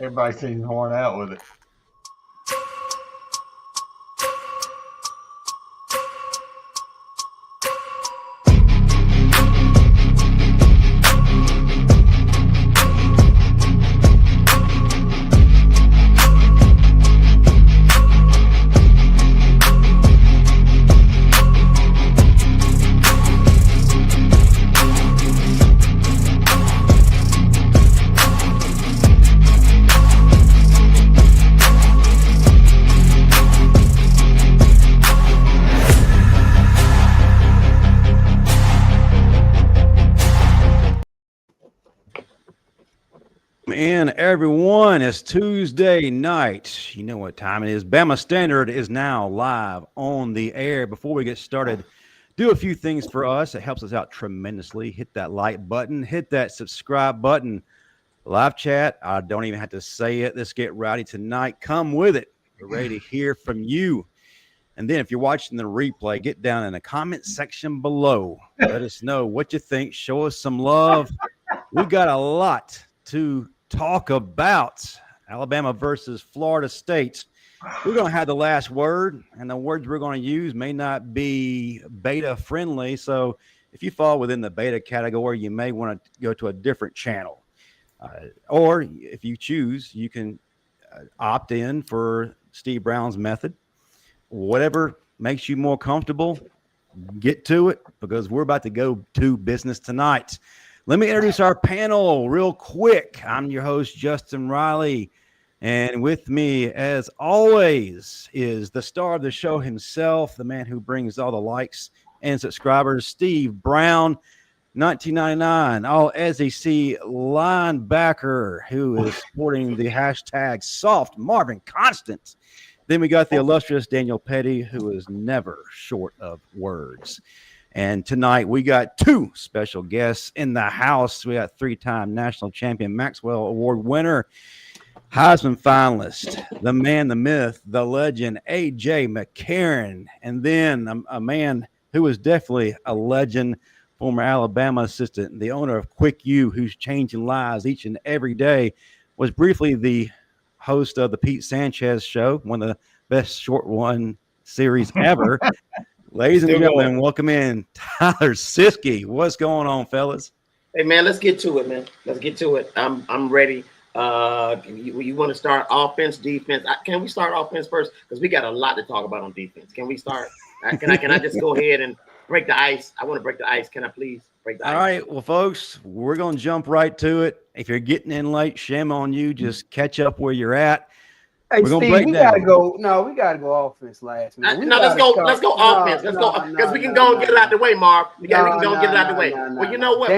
Everybody seems worn out with it. And everyone, it's Tuesday night. You know what time it is. Bama Standard is now live on the air. Before we get started, do a few things for us. It helps us out tremendously. Hit that like button. Hit that subscribe button. Live chat. I don't even have to say it. Let's get rowdy tonight. Come with it. We're ready to hear from you. And then if you're watching the replay, get down in the comment section below. Let us know what you think. Show us some love. We've got a lot to talk about. Alabama versus Florida State. We're going to have the last word, and the words we're going to use may not be beta friendly. So if you fall within the beta category, you may want to go to a different channel. Or if you choose, you can opt in for Steve Brown's method. Whatever makes you more comfortable, get to it, because we're about to go to business tonight. Let me introduce our panel real quick. I'm your host, Justin Riley. And with me, as always, is the star of the show himself, the man who brings all the likes and subscribers, Steve Brown, 1999, all SEC linebacker, who is sporting the hashtag soft Marvin Constant. Then we got the illustrious Daniel Pettey, who is never short of words. And tonight we got two special guests in the house. We got three-time national champion Maxwell Award winner, Heisman finalist, the man, the myth, the legend, AJ McCarron. And then a man who is definitely a legend, former Alabama assistant, the owner of Quick U, who's changing lives each and every day, was briefly the host of the Pete Sanchez show, one of the best short one series ever. Ladies and gentlemen, welcome in Tyler Siskey. What's going on, fellas? Hey, man, let's get to it, man. Let's get to it. I'm ready. You want to start offense, defense? Can we start offense first? Because we got a lot to talk about on defense. Can we start? Can I just go ahead and break the ice? I want to break the ice. Can I please break the ice? All right. Well, folks, we're going to jump right to it. If you're getting in late, shame on you. Just catch up where you're at. Hey, Steve, we gotta go. No, we gotta go offense last. Man. Let's go offense. Let's go because we can go and get it out the way, Marv. We can go and get it out the way. Well, you know what,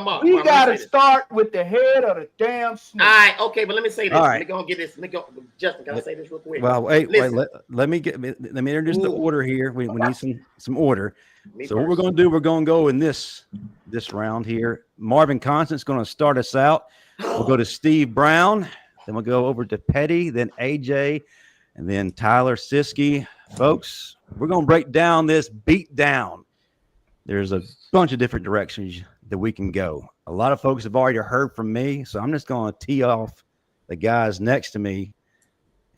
Marv? We gotta start with the head of the damn snake. All right, okay, but let me say this. All right. Let me go and get this. Justin, can I say this real quick? Well, wait. Let me introduce the order here. We need some order. So what we're going to do, we're going to go in this round here. Marvin Constant's going to start us out. We'll go to Steve Brown. Then we'll go over to Pettey, then AJ, and then Tyler Siskey. Folks, we're going to break down this beatdown. There's a bunch of different directions that we can go. A lot of folks have already heard from me, so I'm just going to tee off the guys next to me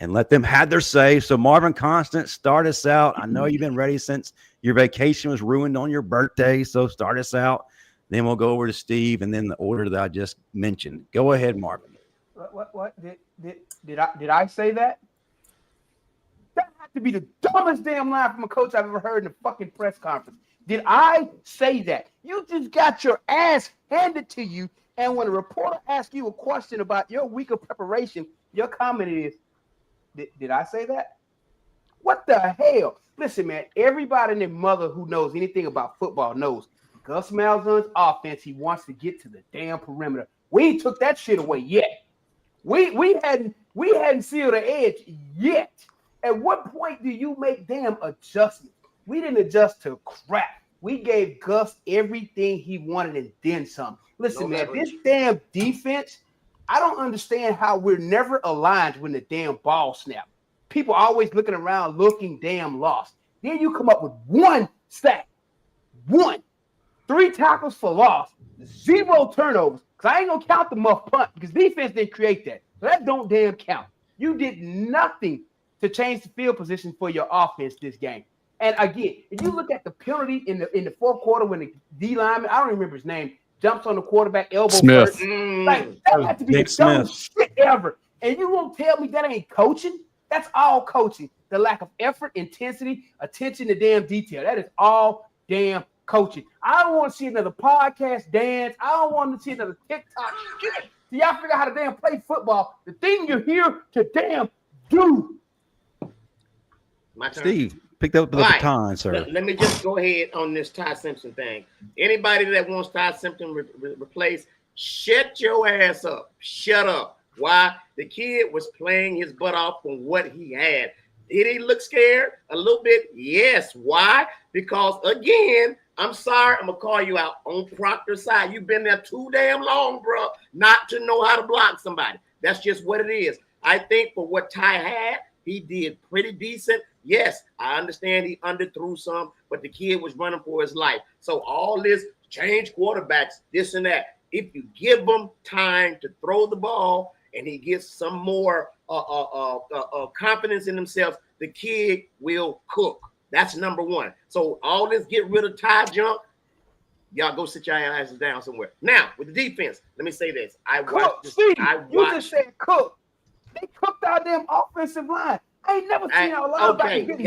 and let them have their say. So Marvin Constant, start us out. I know you've been ready since your vacation was ruined on your birthday, so start us out. Then we'll go over to Steve, and then the order that I just mentioned. Go ahead, Marvin. What did I say that? That had to be the dumbest damn line from a coach I've ever heard in a fucking press conference. Did I say that? You just got your ass handed to you, and when a reporter asks you a question about your week of preparation, your comment is, did I say that? What the hell? Listen, man, everybody and their mother who knows anything about football knows Gus Malzahn's offense, he wants to get to the damn perimeter. We ain't took that shit away yet. We hadn't sealed the edge yet. At what point do you make damn adjustments? We didn't adjust to crap. We gave Gus everything he wanted and then some. Listen, man, this damn defense, I don't understand how we're never aligned when the damn ball snap. People always looking around looking damn lost. Then you come up with one sack. 3 tackles for loss, 0 turnovers. Because I ain't going to count the muff punt because defense didn't create that. So that don't damn count. You did nothing to change the field position for your offense this game. And again, if you look at the penalty in the fourth quarter when the D lineman, I don't remember his name, jumps on the quarterback elbow Smith. first. Like, that had to be the dumbest shit ever. And you won't tell me that ain't coaching? That's all coaching. The lack of effort, intensity, attention to damn detail. That is all damn coaching. I don't want to see another podcast dance. I don't want to see another TikTok shit. So y'all figure out how to damn play football. The thing you're here to damn do. My turn. Steve, picked up the baton, sir. Let me just go ahead on this Ty Simpson thing. Anybody that wants Ty Simpson replaced, shut your ass up. Shut up. Why? The kid was playing his butt off from what he had. Did he look scared? A little bit? Yes. Why? Because, again, I'm sorry, I'm going to call you out on Proctor's side. You've been there too damn long, bro, not to know how to block somebody. That's just what it is. I think for what Ty had, he did pretty decent. Yes, I understand he underthrew some, but the kid was running for his life. So all this change quarterbacks, this and that, if you give him time to throw the ball and he gets some more confidence in himself, the kid will cook. That's number one. So all this get rid of Ty junk, y'all go sit your asses down somewhere. Now, with the defense, let me say this. You just said cook. They cooked our damn offensive line. I ain't never seen our linebacker getting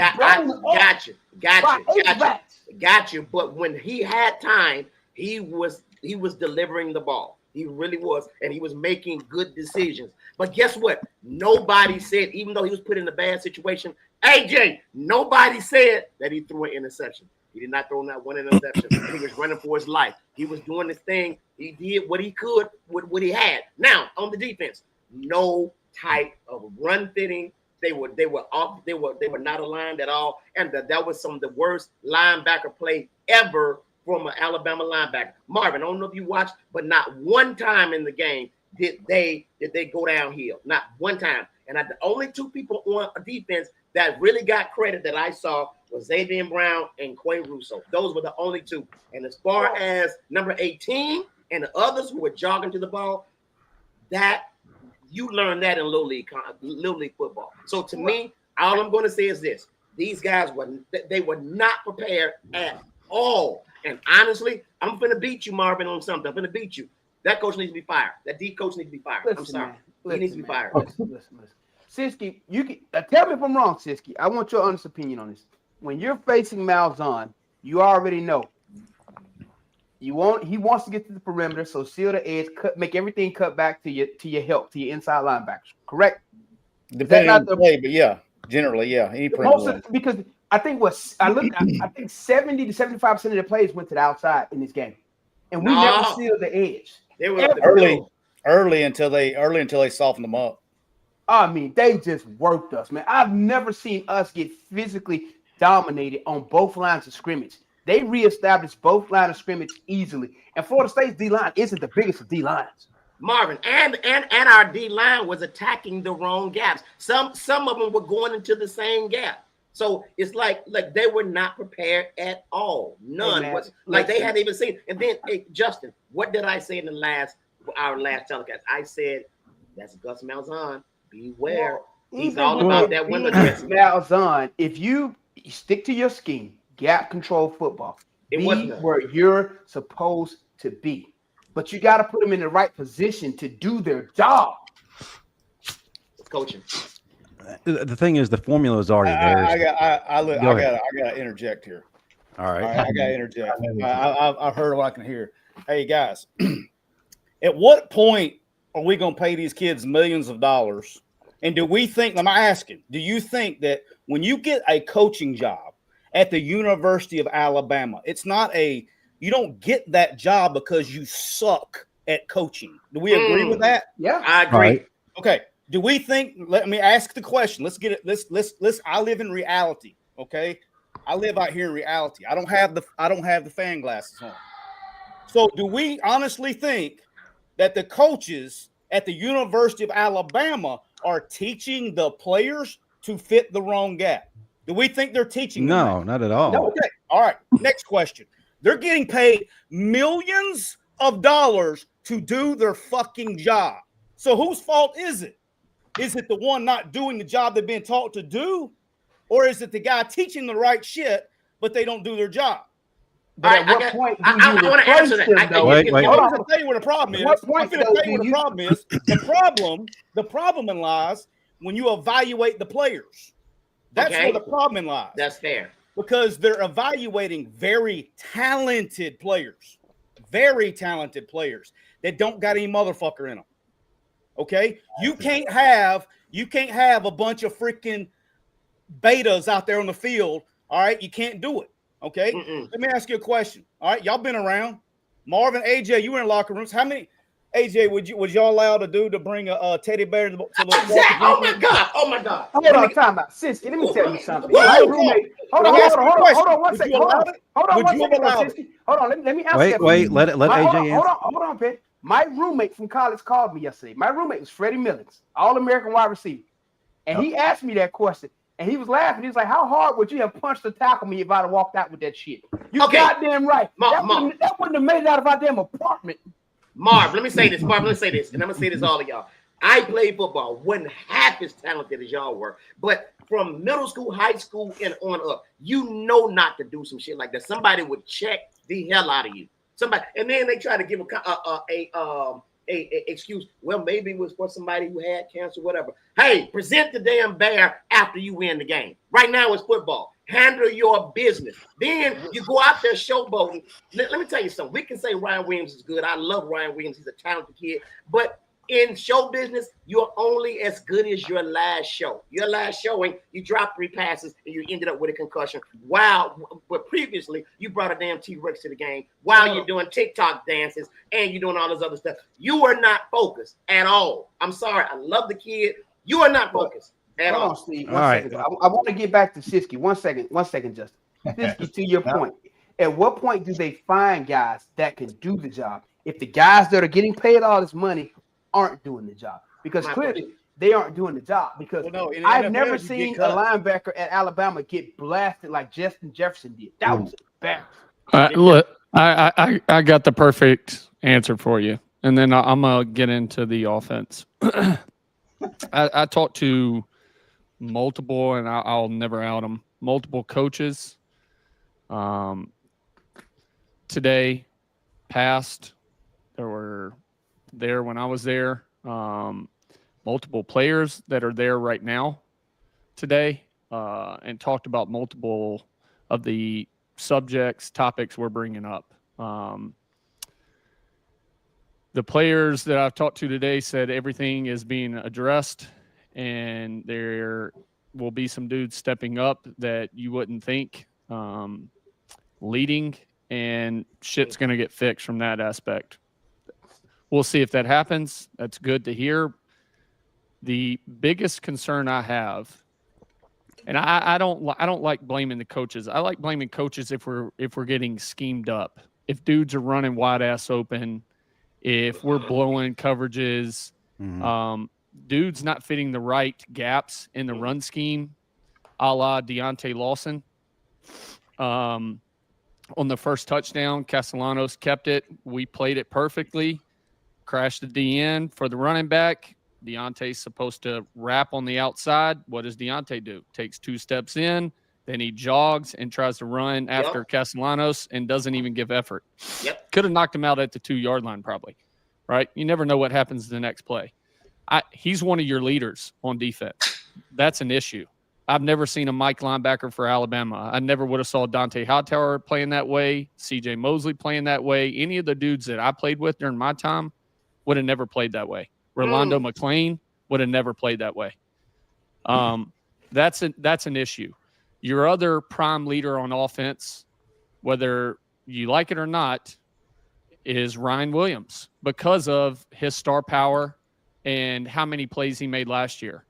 got you. But when he had time, he was delivering the ball. He really was, and he was making good decisions. But guess what? Nobody said, even though he was put in a bad situation, AJ, nobody said that he threw an interception. He did not throw that one interception. He was running for his life. He was doing this thing. He did what he could with what he had. Now, on the defense, no type of run fitting. They were off. They were not aligned at all. And that was some of the worst linebacker play ever from an Alabama linebacker. Marvin, I don't know if you watched, but not one time in the game did they go downhill. Not one time. And the only two people on a defense that really got credit that I saw was Xavier Brown and Quay Russo. Those were the only two. And as far as number 18 and the others who were jogging to the ball, that you learn that in little league football. So to me, all I'm going to say is this: these guys were not prepared at all. And honestly, I'm going to beat you, Marvin, on something. I'm going to beat you. That coach needs to be fired. That D coach needs to be fired. I'm sorry. He needs to be fired. Listen. Siskey, you can tell me if I'm wrong, Siskey. I want your honest opinion on this. When you're facing Malzahn, you already know he wants to get to the perimeter, so seal the edge, make everything cut back to your help, to your inside linebackers. Correct? Depending on the play, but yeah, generally, yeah. Because I think 70 to 75% of the plays went to the outside in this game, and we never sealed the edge. They were early until they softened them up. I mean, they just worked us, man. I've never seen us get physically dominated on both lines of scrimmage. They reestablished both lines of scrimmage easily, and Florida State's D line isn't the biggest of D lines. Marvin, and our D line was attacking the wrong gaps. Some of them were going into the same gap. So it's like they were not prepared at all. None. Hey, like they hadn't even seen. And then, hey, Justin, what did I say in our last telecast? I said, that's Gus Malzahn. Beware. He's all about that window dressing. Malzahn, if you stick to your scheme, gap control football, be where you're supposed to be. But you got to put them in the right position to do their job. It's coaching. The thing is, the formula is already there. I got to interject here. All right. I got to interject. I've heard what I can hear. Hey, guys, at what point are we going to pay these kids millions of dollars? And do we think, I'm asking, do you think that when you get a coaching job at the University of Alabama, you don't get that job because you suck at coaching? Do we agree with that? Yeah, I agree. Right. Okay. Do we think, let me ask the question. Let's get it. Let's I live in reality. Okay. I live out here in reality. I don't have the fan glasses on. So do we honestly think that the coaches at the University of Alabama are teaching the players to fit the wrong gap? Do we think they're teaching them No, that? not at all. No, okay. All right. Next question. They're getting paid millions of dollars to do their fucking job. So whose fault is it? Is it the one not doing the job they've been taught to do? Or is it the guy teaching the right shit, but they don't do their job? But at what point do you want to answer that. Wait. I'm going to tell you what the problem is. I'm going to tell you what the problem is. The problem lies when you evaluate the players. That's where the problem lies. That's fair. Because they're evaluating very talented players that don't got any motherfucker in them. Okay? You can't have a bunch of freaking betas out there on the field. All right? You can't do it. Okay? Let me ask you a question. All right? Y'all been around. Marvin, AJ, you were in locker rooms. How many AJ, was y'all allowed to bring a teddy bear to the Oh my God. Hold on, time out. Siskey, let me tell you something. My roommate. Hold on one second. Hold on, let me answer that. Wait, let AJ answer. Hold on, Ben. My roommate from college called me yesterday. My roommate was Freddie Millings, All-American wide receiver. And he asked me that question. And he was laughing. He was like, how hard would you have punched or tackled me if I'd have walked out with that shit? You goddamn right. That wouldn't have made it out of our damn apartment. Marv, let me say this. And I'm going to say this to all of y'all. I played football. Wasn't half as talented as y'all were. But from middle school, high school, and on up, you know not to do some shit like that. Somebody would check the hell out of you. Somebody, and then they try to give a excuse. Well, maybe it was for somebody who had cancer, whatever. Hey, present the damn bear after you win the game. Right now it's football. Handle your business. Then you go out there showboating. Let me tell you something. We can say Ryan Williams is good. I love Ryan Williams. He's a talented kid. But in show business, you're only as good as your last show. Your last showing, you dropped 3 passes and you ended up with a concussion. Wow. But previously, you brought a damn T-Rex to the game while you're doing TikTok dances and you're doing all this other stuff. You are not focused at all. I'm sorry. I love the kid. You are not focused at all. Steve, one second. I want to get back to Siskey. One second, Justin. Siskey, to your point. At what point do they find guys that can do the job if the guys that are getting paid all this money aren't doing the job? Because clearly they aren't doing the job. Because I've never seen a linebacker at Alabama get blasted like Justin Jefferson did. That was bad. Look, I got the perfect answer for you, and then I'm gonna get into the offense. I talked to multiple, and I'll never out them, multiple coaches today, past, there were there when I was there, multiple players that are there right now today, and talked about multiple of the topics we're bringing up. The players that I've talked to today said everything is being addressed, and there will be some dudes stepping up that you wouldn't think, leading, and shit's going to get fixed from that aspect. We'll see if that happens. That's good to hear. The biggest concern I have, and I don't like blaming the coaches. I like blaming coaches if we're getting schemed up. If dudes are running wide ass open, if we're blowing coverages, dudes not fitting the right gaps in the run scheme, a la Deontay Lawson. On the first touchdown, Castellanos kept it. We played it perfectly. Crashed the DN for the running back. Deontay's supposed to wrap on the outside. What does Deontay do? Takes 2 steps in, then he jogs and tries to run after Castellanos and doesn't even give effort. Could have knocked him out at the 2-yard line probably, right? You never know what happens in the next play. He's one of your leaders on defense. That's an issue. I've never seen a Mike linebacker for Alabama. I never would have saw Dante Hightower playing that way, C.J. Mosley playing that way. Any of the dudes that I played with during my time would have never played that way. Rolando McClain would have never played that way. That's an issue. Your other prime leader on offense, whether you like it or not, is Ryan Williams because of his star power and how many plays he made last year.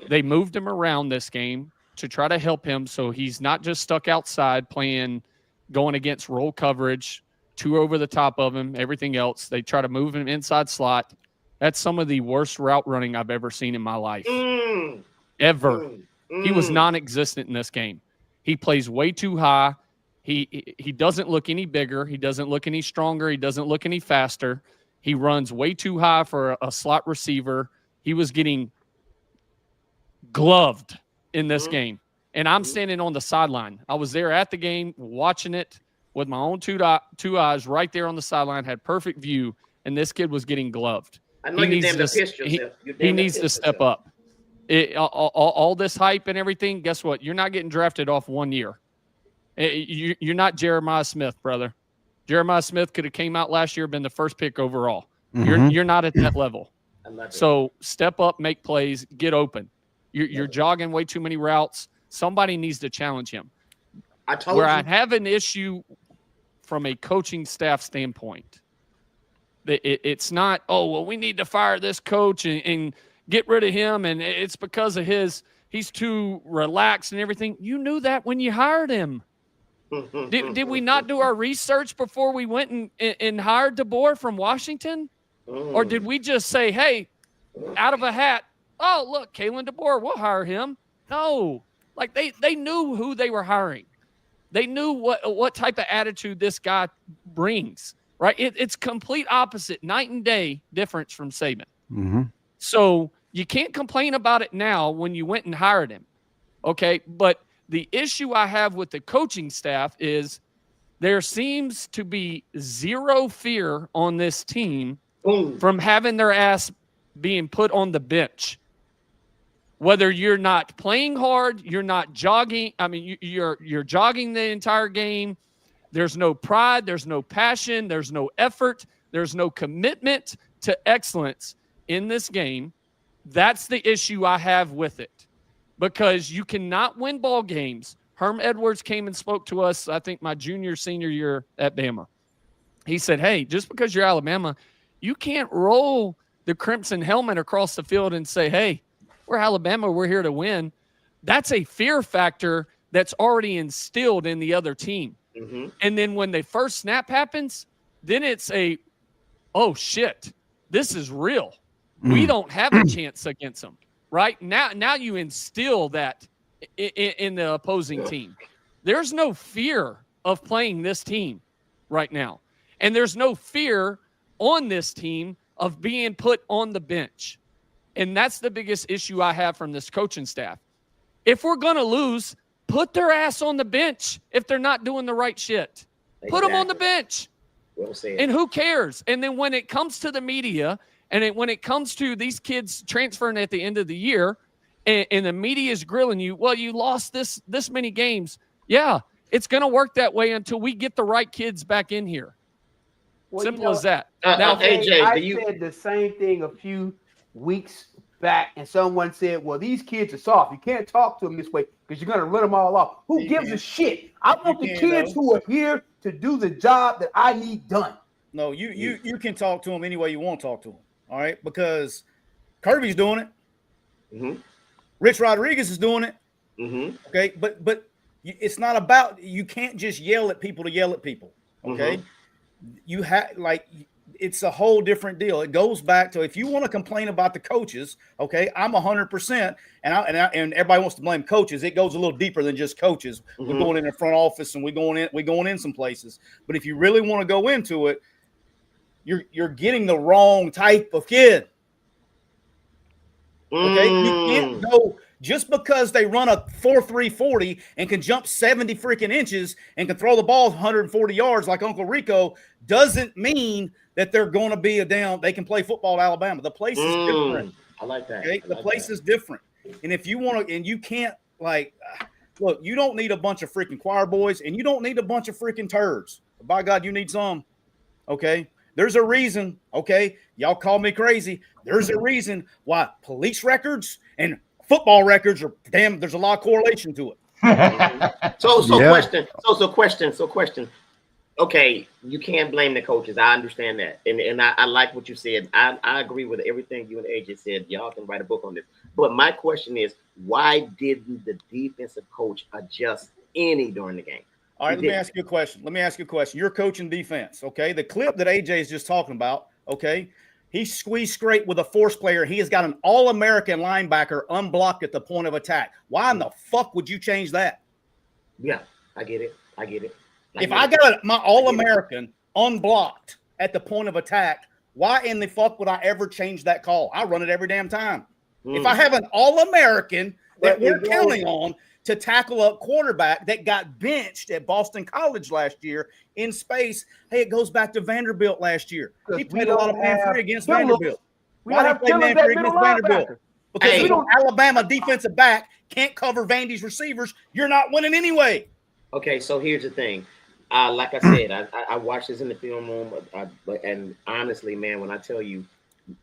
They moved him around this game to try to help him so he's not just stuck outside going against roll coverage, 2 over the top of him, everything else. They try to move him inside slot. That's some of the worst route running I've ever seen in my life. Ever. He was non-existent in this game. He plays way too high. He doesn't look any bigger. He doesn't look any stronger. He doesn't look any faster. He runs way too high for a slot receiver. He was getting gloved in this game. And I'm standing on the sideline. I was there at the game watching it with my own two eyes right there on the sideline, had perfect view, and this kid was getting gloved. I know you damn pissed yourself. He needs to step up. All this hype and everything, guess what? You're not getting drafted off 1 year. You're not Jeremiah Smith, brother. Jeremiah Smith could have came out last year, been the first pick overall. You're not at that level. So step up, make plays, get open. You're jogging way too many routes. Somebody needs to challenge him. I have an issue from a coaching staff standpoint. It's not, oh, well, we need to fire this coach and get rid of him, and it's because of he's too relaxed and everything. You knew that when you hired him. Did we not do our research before we went and hired DeBoer from Washington? Or did we just say, hey, out of a hat, oh, look, Kalen DeBoer, we'll hire him? No. Like, they knew who they were hiring. They knew what type of attitude this guy brings, right? It's complete opposite, night and day difference from Saban. So you can't complain about it now when you went and hired him, okay? But the issue I have with the coaching staff is there seems to be zero fear on this team from having their ass being put on the bench. Whether you're not playing hard, you're not jogging. I mean, you're jogging the entire game. There's no pride. There's no passion. There's no effort. There's no commitment to excellence in this game. That's the issue I have with it, because you cannot win ball games. Herm Edwards came and spoke to us, I think, my senior year at Bama. He said, hey, just because you're Alabama, you can't roll the crimson helmet across the field and say, hey, we're Alabama, we're here to win. That's a fear factor that's already instilled in the other team. And then when the first snap happens, then it's oh, shit, this is real. We don't have a chance against them, right? Now you instill that in the opposing team. There's no fear of playing this team right now. And there's no fear on this team of being put on the bench. And that's the biggest issue I have from this coaching staff. If we're going to lose, put their ass on the bench if they're not doing the right shit. Put them on the bench. Well said. And who cares? And then when it comes to the media, and when it comes to these kids transferring at the end of the year, and the media is grilling you, well, you lost this many games. Yeah, it's going to work that way until we get the right kids back in here. Well, Simple as that. Now, AJ, I said the same thing a few weeks back, and someone said, well, these kids are soft. You can't talk to them this way because you're going to let them all off. Who gives a shit? I want the kids who are here to do the job that I need done. No, you can talk to them any way you want to talk to them, all right? Because Kirby's doing it. Rich Rodriguez is doing it. Okay, but it's not about, you can't just yell at people to yell at people, okay? You have, like, it's a whole different deal. It goes back to, if you want to complain about the coaches, okay, I'm 100%, and everybody wants to blame coaches. It goes a little deeper than just coaches. We're going in the front office and we're going in some places. But if you really want to go into it, you're getting the wrong type of kid. Okay, you can't go just because they run a 4.3 40 and can jump 70 freaking inches and can throw the ball 140 yards like Uncle Rico doesn't mean that they're going to be they can play football at Alabama. The place is different. I like that. Okay? The place is different. And if you want to, and you can't, like, look, you don't need a bunch of freaking choir boys, and you don't need a bunch of freaking turds. By God, you need some. Okay? There's a reason, okay? Y'all call me crazy. There's a reason why police records and football records are there's a lot of correlation to it. Question. Okay, you can't blame the coaches. I understand that. And I like what you said. I agree with everything you and AJ said. Y'all can write a book on this. But my question is, why didn't the defensive coach adjust any during the game? All right, let me ask you a question. You're coaching defense, okay? The clip that AJ is just talking about, okay? He squeezed straight with a force player. He has got an All-American linebacker unblocked at the point of attack. Why in the fuck would you change that? Yeah, I get it. If I got my All-American unblocked at the point of attack, why in the fuck would I ever change that call? I run it every damn time. If I have an All-American that But we're it counting on to tackle up quarterback that got benched at Boston College last year in space, hey, it goes back to Vanderbilt last year. He played a lot of man free against Vanderbilt. We Why don't did he have play man killers free at against middle Vanderbilt? linebacker. Because Hey. if an Alabama defensive back can't cover Vandy's receivers, you're not winning anyway. Okay, so here's the thing. Like I said, I watched this in the film room, and honestly, man, when I tell you,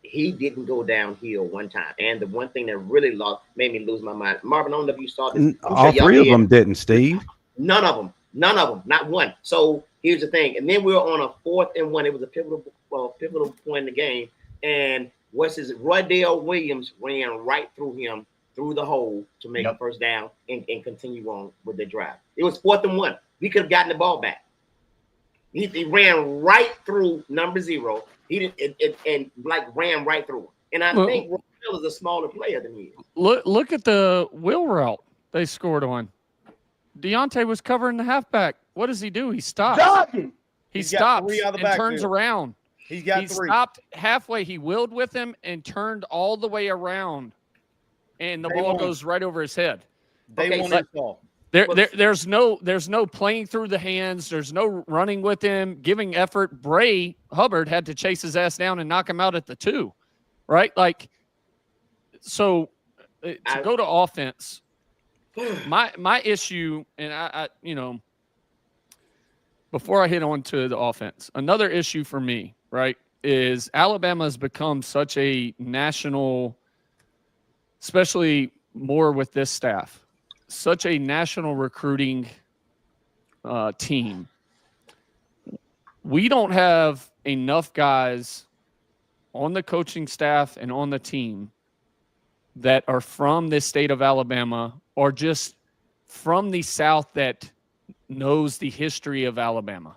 he didn't go downhill one time. And the one thing that really made me lose my mind, Marvin, I don't know if you saw this. All three of them didn't, Steve. None of them, not one. So here's the thing. And then we were on a 4th and 1. It was a pivotal point in the game. And Roydell Williams ran right through him, through the hole to make a first down and continue on with the drive. It was 4th and 1. We could have gotten the ball back. He ran right through number 0. He didn't ran right through him. And I think Roydell is a smaller player than he is. Look at the wheel route they scored on. Deontay was covering the halfback. What does he do? He stops. Jogging. He stops and turns backfield. around. He got He 3. stopped halfway. He wheeled with him and turned all the way around. And the They ball won. goes right over his head. They won his ball. There's no playing through the hands. There's no running with him, giving effort. Bray Hubbard had to chase his ass down and knock him out at the 2, right? So to go to offense, my issue, and I before I hit on to the offense, another issue for me, right, is Alabama has become such a national, especially more with this staff, such a national recruiting team. We don't have enough guys on the coaching staff and on the team that are from this state of Alabama or just from the South that knows the history of Alabama.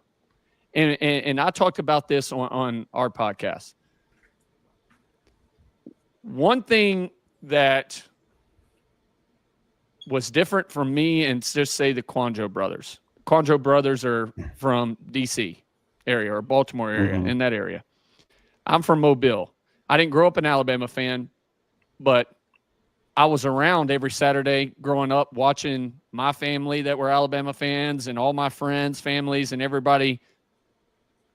And I talked about this on our podcast. One thing that was different from me and just say the Quanjo brothers. Quanjo brothers are from D.C. area or Baltimore area, in that area. I'm from Mobile. I didn't grow up an Alabama fan, but I was around every Saturday growing up watching my family that were Alabama fans and all my friends, families, and everybody.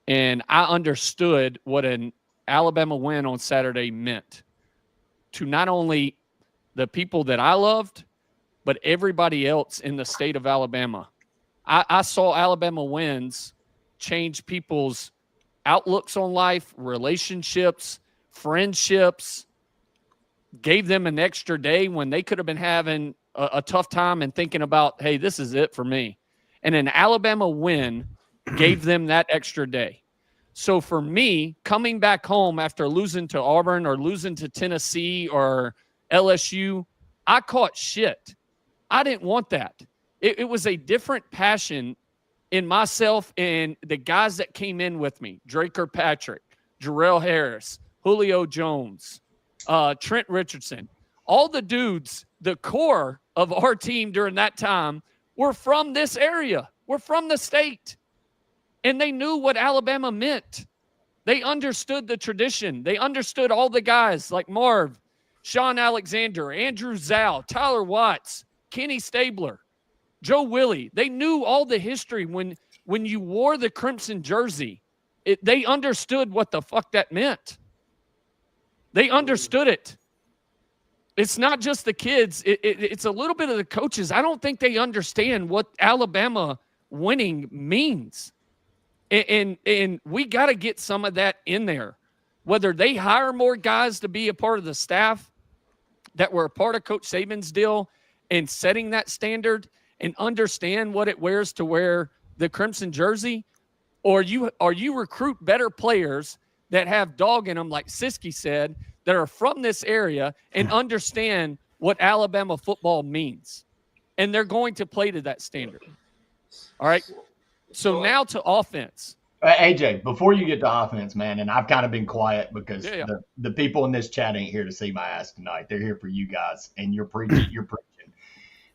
And I understood what an Alabama win on Saturday meant to not only the people that I loved, but everybody else in the state of Alabama. I saw Alabama wins change people's outlooks on life, relationships, friendships, gave them an extra day when they could have been having a tough time and thinking about, hey, this is it for me. And an Alabama win gave them that extra day. So for me, coming back home after losing to Auburn or losing to Tennessee or LSU, I caught shit. I didn't want that. It was a different passion in myself and the guys that came in with me, Drake Kirkpatrick, Jarrell Harris, Julio Jones, Trent Richardson. All the dudes, the core of our team during that time were from this area. We're from the state. And they knew what Alabama meant. They understood the tradition. They understood all the guys like Marv, Sean Alexander, Andrew Zhao, Tyler Watts, Kenny Stabler, Joe Willie. They knew all the history. When you wore the crimson jersey, they understood what the fuck that meant. They understood it. It's not just the kids. It's a little bit of the coaches. I don't think they understand what Alabama winning means. And we got to get some of that in there. Whether they hire more guys to be a part of the staff that were a part of Coach Saban's deal and setting that standard and understand what it wears to wear the crimson jersey, or you recruit better players that have dog in them, like Siskey said, that are from this area and understand what Alabama football means. And they're going to play to that standard. All right. So now to offense. AJ, before you get to offense, man, and I've kind of been quiet because Yeah. the people in this chat ain't here to see my ass tonight. They're here for you guys, and you're preaching.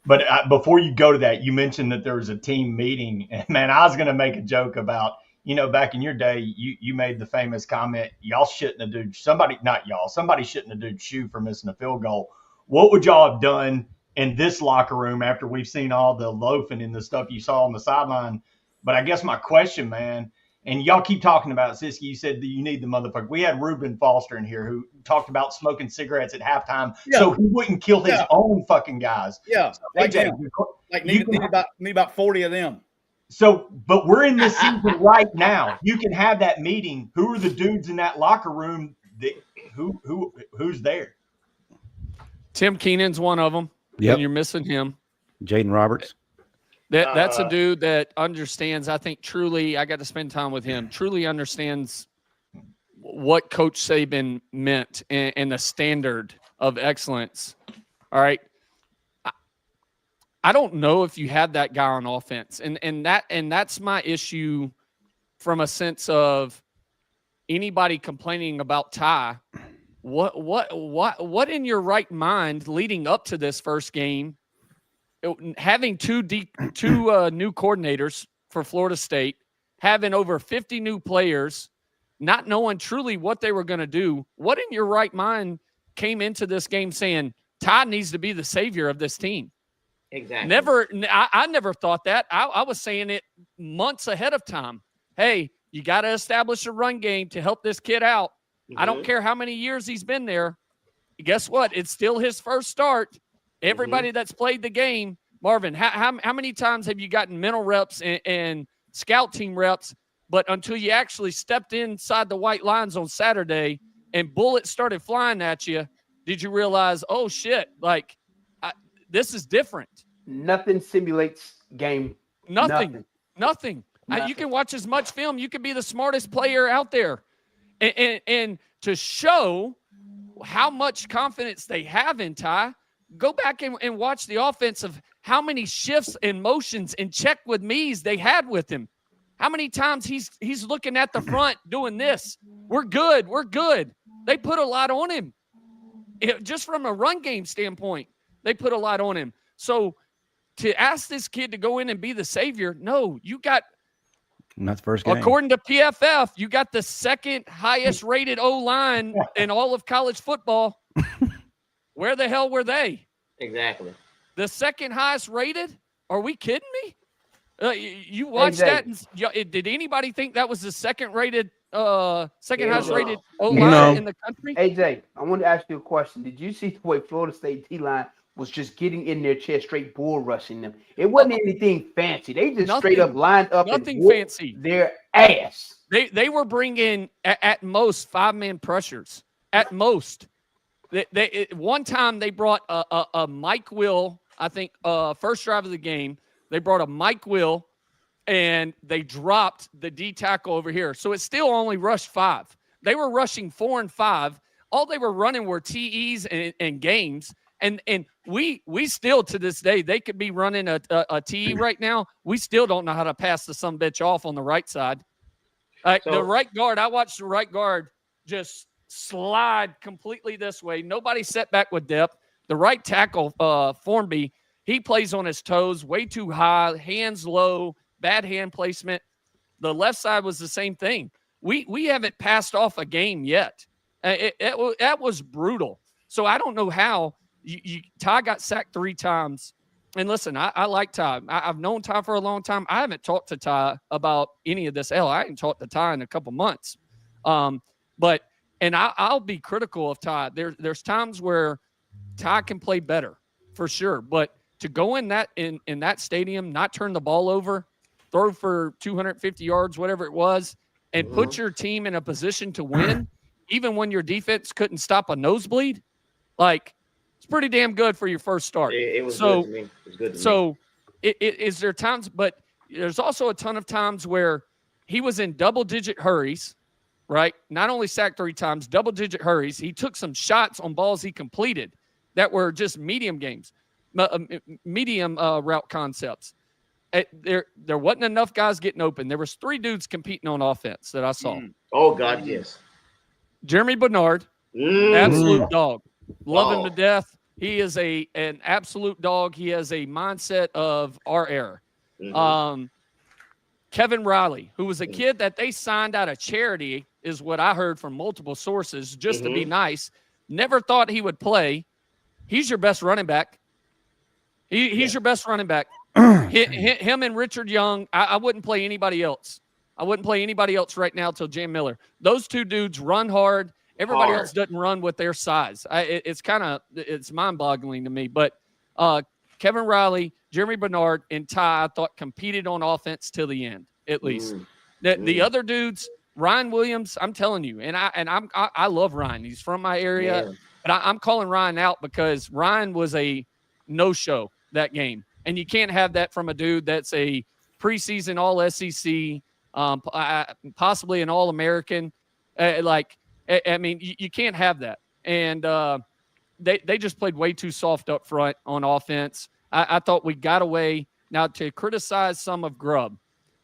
But before you go to that, you mentioned that there was a team meeting. And, man, I was going to make a joke about you know, back in your day, you made the famous comment, y'all shouldn't have dude somebody, not y'all, somebody shouldn't have dude shoe for missing a field goal. What would y'all have done in this locker room after we've seen all the loafing and the stuff you saw on the sideline? But I guess my question, man, and y'all keep talking about Siskey, you said that you need the motherfucker. We had Reuben Foster in here who talked about smoking cigarettes at halftime so he wouldn't kill his own fucking guys. Yeah, so, like AJ, like need about 40 of them. So, but we're in this season right now. You can have that meeting. Who are the dudes in that locker room? Who's there? Tim Keenan's one of them. Yep. And you're missing him. Jaden Roberts. That's a dude that understands, I think, truly, I got to spend time with him, truly understands what Coach Saban meant and the standard of excellence. All right. I don't know if you had that guy on offense. And that's my issue from a sense of anybody complaining about Ty. What in your right mind leading up to this first game, having two new coordinators for Florida State, having over 50 new players, not knowing truly what they were going to do, what in your right mind came into this game saying Ty needs to be the savior of this team? Exactly. I never thought that. I was saying it months ahead of time. Hey, you got to establish a run game to help this kid out. Mm-hmm. I don't care how many years he's been there. Guess what? It's still his first start. Everybody that's played the game, Marvin, how many times have you gotten mental reps and scout team reps, but until you actually stepped inside the white lines on Saturday and bullets started flying at you, did you realize, oh, shit, like, this is different. Nothing simulates game. Nothing. You can watch as much film. You can be the smartest player out there. And to show how much confidence they have in Ty, go back and watch the offense of how many shifts and motions and check with me's they had with him. How many times he's looking at the front doing this. We're good. They put a lot on him. Just from a run game standpoint, they put a lot on him. So to ask this kid to go in and be the savior, no, you got – not the first game. According to PFF, you got the second highest rated O-line in all of college football. Where the hell were they? Exactly. The second highest rated? Are we kidding me? You watched that? And, did anybody think that was the second highest rated O-line in the country? AJ, I want to ask you a question. Did you see the way Florida State D-line was just getting in their chest, straight bull rushing them? It wasn't anything fancy. They just straight up lined up nothing and fancy. Their ass. They were bringing at most 5-man pressures. At most. One time they brought a Mike Will, I think, first drive of the game. They brought a Mike Will, and they dropped the D tackle over here. So it still only rushed 5. They were rushing 4 and 5. All they were running were TEs and games. And we still, to this day, they could be running a TE right now. We still don't know how to pass the sumbitch off on the right side. The right guard, I watched the right guard just slide completely this way. Nobody set back with depth. The right tackle, Formby, he plays on his toes, way too high, hands low, bad hand placement. The left side was the same thing. We haven't passed off a game yet. That was brutal. So I don't know how Ty got sacked 3 times. And listen, I like Ty. I've known Ty for a long time. I haven't talked to Ty about any of this. I haven't talked to Ty in a couple months. But I'll be critical of Ty. There's times where Ty can play better, for sure. But to go in that stadium, not turn the ball over, throw for 250 yards, whatever it was, and put your team in a position to win, even when your defense couldn't stop a nosebleed, like, it's pretty damn good for your first start. It was good to me. It was good to me. Is there times, but there's also a ton of times where he was in double-digit hurries, right? Not only sacked 3 times, double-digit hurries. He took some shots on balls he completed that were just medium route concepts. There wasn't enough guys getting open. There was 3 dudes competing on offense that I saw. Oh, God, yes. Jeremy Bernard, absolute dog. Love him to death. He is an absolute dog. He has a mindset of our era. Kevin Riley, who was a kid that they signed out of charity, is what I heard from multiple sources, just to be nice. Never thought he would play. He's your best running back. He's your best running back. Him and Richard Young, I wouldn't play anybody else. I wouldn't play anybody else right now till Jam Miller. Those two dudes run hard. Everybody else doesn't run with their size. It's mind-boggling to me. But Kevin Riley, Jeremy Bernard, and Ty, I thought competed on offense till the end, at least. The other dudes, Ryan Williams, I'm telling you, I love Ryan. He's from my area, but I'm calling Ryan out because Ryan was a no-show that game, and you can't have that from a dude that's a preseason All-SEC, possibly an All-American. I mean, you can't have that, and they just played way too soft up front on offense. I thought we got away. Now, to criticize some of Grubb,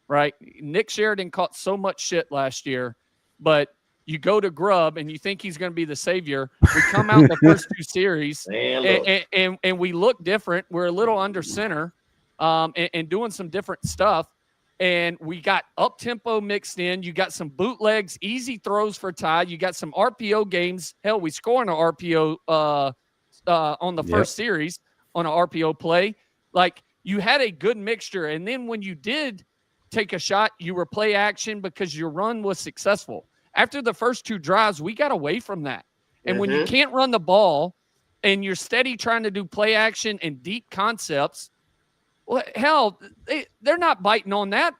right? Nick Sheridan caught so much shit last year, but you go to Grubb and you think he's going to be the savior. We come out the first two series and we look different. We're a little under center and doing some different stuff. And we got up-tempo mixed in. You got some bootlegs, easy throws for Ty. You got some RPO games. Hell, we scored an RPO on the first series on an RPO play. Like, you had a good mixture. And then when you did take a shot, you were play action because your run was successful. After the first two drives, we got away from that. And when you can't run the ball and you're steady trying to do play action and deep concepts, well, hell, they're not biting on that.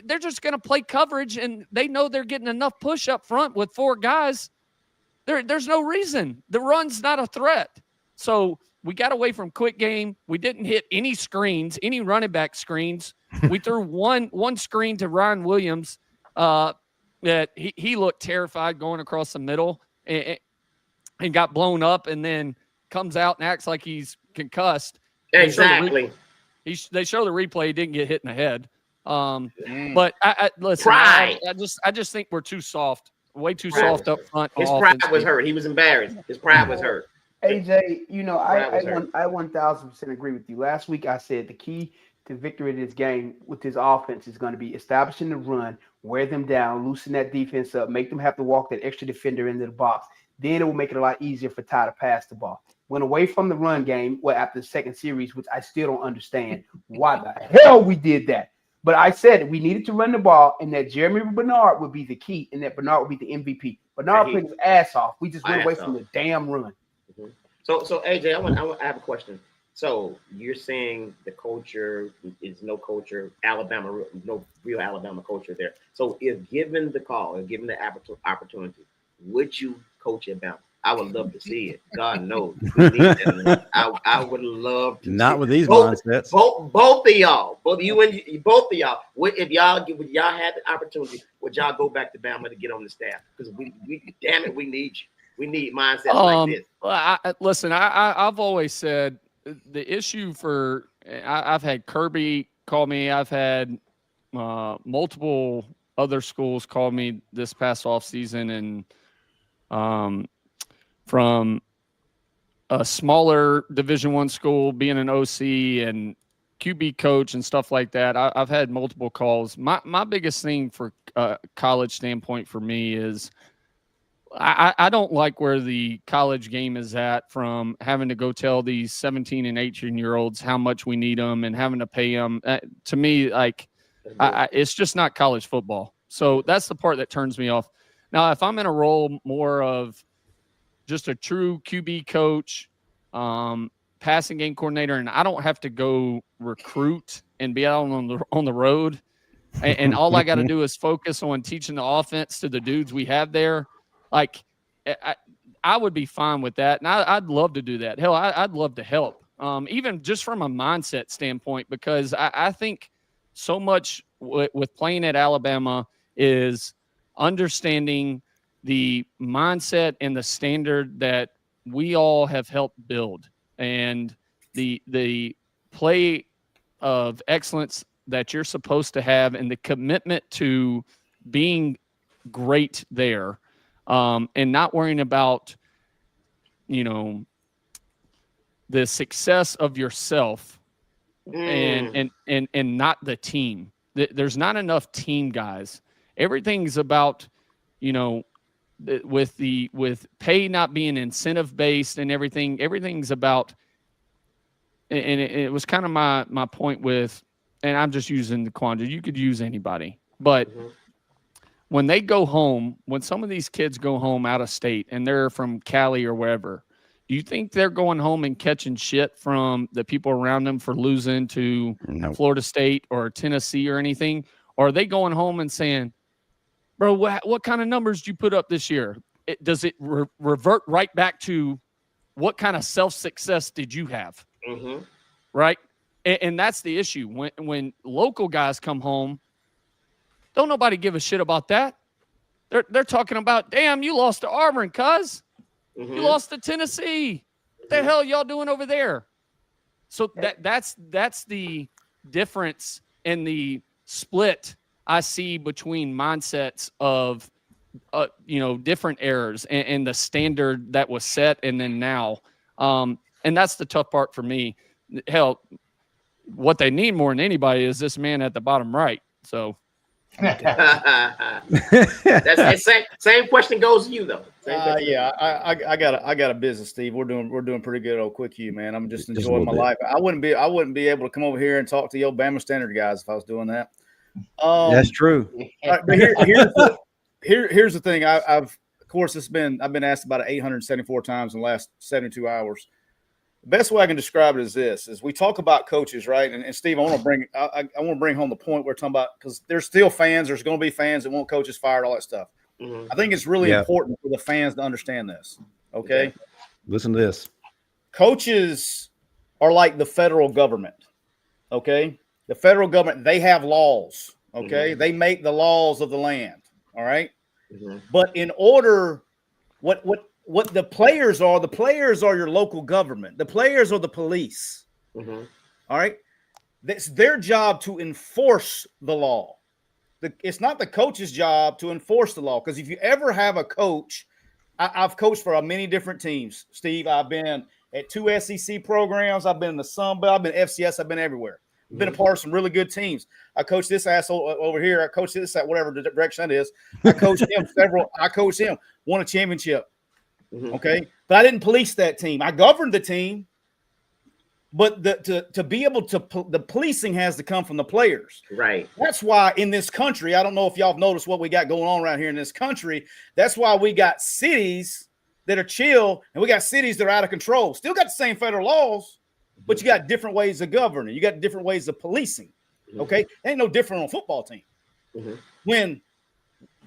They're just going to play coverage, and they know they're getting enough push up front with four guys. There's no reason. The run's not a threat. So we got away from quick game. We didn't hit any screens, any running back screens. We threw one screen to Ryan Williams that he looked terrified going across the middle and got blown up, and then comes out and acts like he's concussed. Exactly. They show the replay. He didn't get hit in the head. But listen, Pride. I just think we're too soft, way too soft up front. His pride was hurt. He was embarrassed. His pride was hurt. AJ, I 1,000% agree with you. Last week I said the key to victory in this game with this offense is going to be establishing the run, wear them down, loosen that defense up, make them have to walk that extra defender into the box. Then it will make it a lot easier for Ty to pass the ball. Went away from the run game after the second series, which I still don't understand why the hell we did that. But I said we needed to run the ball, and that Jeremy Bernard would be the key, and that Bernard would be the MVP. Bernard played his ass off. We just went away from the damn run. So AJ, I have a question. So you're saying the culture is no culture, Alabama, no real Alabama culture there. So if given the call and given the opportunity, would you coach Alabama? I would love to see it. God knows. We need that. I would love to. Not with these mindsets. Both of y'all, both of y'all. If y'all had the opportunity, would y'all go back to Bama to get on the staff? Because we damn it, we need you. We need mindsets like this. Listen, I've always said the issue for I've had Kirby call me. I've had multiple other schools call me this past offseason, and from a smaller Division I school, being an OC and QB coach and stuff like that. I've had multiple calls. My biggest thing for college standpoint for me is I don't like where the college game is at, from having to go tell these 17 and 18-year-olds how much we need them and having to pay them. To me, like, it's just not college football. So that's the part that turns me off. Now, if I'm in a role more of just a true QB coach, passing game coordinator, and I don't have to go recruit and be out on the road, and all I got to do is focus on teaching the offense to the dudes we have there, like, I would be fine with that, and I'd love to do that. Hell, I'd love to help, even just from a mindset standpoint, because I think so much with playing at Alabama is understanding the mindset and the standard that we all have helped build, and the play of excellence that you're supposed to have, and the commitment to being great there, and not worrying about, the success of yourself and not the team. there's not enough team guys. Everything's about, with pay not being incentive based and everything's about, and it was kind of my point with, and I'm just using the quandary. You could use anybody, but when they go home, when some of these kids go home out of state and they're from Cali or wherever, do you think they're going home and catching shit from the people around them for losing to Florida State or Tennessee or anything? Or are they going home and saying, bro, what kind of numbers did you put up this year? Does it revert right back to what kind of self-success did you have? Mm-hmm. Right? And that's the issue. When local guys come home, don't nobody give a shit about that. They're talking about, damn, you lost to Auburn, cuz. Mm-hmm. You lost to Tennessee. What the hell y'all doing over there? So that's the difference in the split I see between mindsets of different errors and the standard that was set and then now. And that's the tough part for me. Hell, what they need more than anybody is this man at the bottom right. So that's same question goes to you though. I got a business, Steve. We're doing pretty good old quick you, man. I'm just enjoying my life. I wouldn't be able to come over here and talk to your Bama Standard guys if I was doing that. That's true. But here's the thing. I've been asked about it 874 times in the last 72 hours. The best way I can describe it is this: is we talk about coaches, right? And Steve, I want to bring home the point we're talking about, because there's still fans. There's going to be fans that want coaches fired, all that stuff. Mm-hmm. I think it's really important for the fans to understand this. Okay, listen to this. Coaches are like the federal government. Okay, the federal government, they have laws. Okay, mm-hmm. They make the laws of the land. All right, mm-hmm. But in order, what the players are your local government. The players are the police. Mm-hmm. All right. It's their job to enforce the law. It's not the coach's job to enforce the law. Because if you ever have a coach, I've coached for many different teams, Steve. I've been at 2 SEC programs. I've been in the Sun Belt. I've been FCS. I've been everywhere. I've been a part of some really good teams. I coached this asshole over here. I coached this at whatever direction that is. I coached him I coached him, won a championship. Mm-hmm. Okay, but I didn't police that team. I governed the team, but to be able to the policing has to come from the players. Right. That's why in this country, I don't know if y'all have noticed what we got going on around here in this country. That's why we got cities that are chill and we got cities that are out of control. Still got the same federal laws, but you got different ways of governing. You got different ways of policing. Okay, ain't no different on a football team. Mm-hmm. When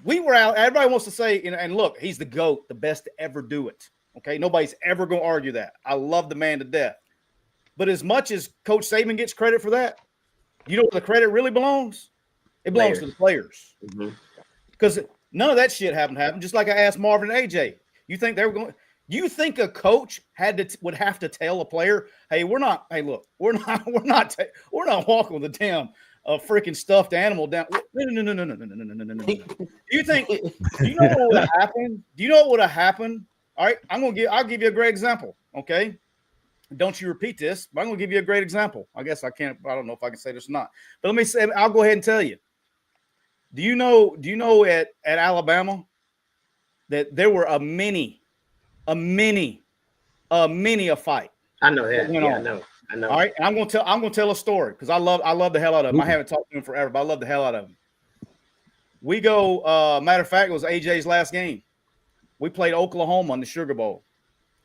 we were out, everybody wants to say, and look, he's the GOAT, the best to ever do it. Okay, nobody's ever going to argue that. I love the man to death. But as much as Coach Saban gets credit for that, you know where the credit really belongs? It belongs to the players. Because none of that shit happened. Just like I asked Marvin and AJ, you think they were going? You think a coach would have to tell a player, "Hey, we're not walking with a damn freaking stuffed animal down." No. Do you know what would have happened? Do you know what would have happened? All right, I'll give you a great example. Okay. Don't you repeat this, but I'm going to give you a great example. I guess I don't know if I can say this or not, but let me say, I'll go ahead and tell you. Do you know at Alabama that there were a mini fight? I know that. Yeah, I know. All right. And I'm going to tell a story because I love the hell out of him. I haven't talked to him forever, but I love the hell out of him. We go, matter of fact, it was AJ's last game. We played Oklahoma in the Sugar Bowl.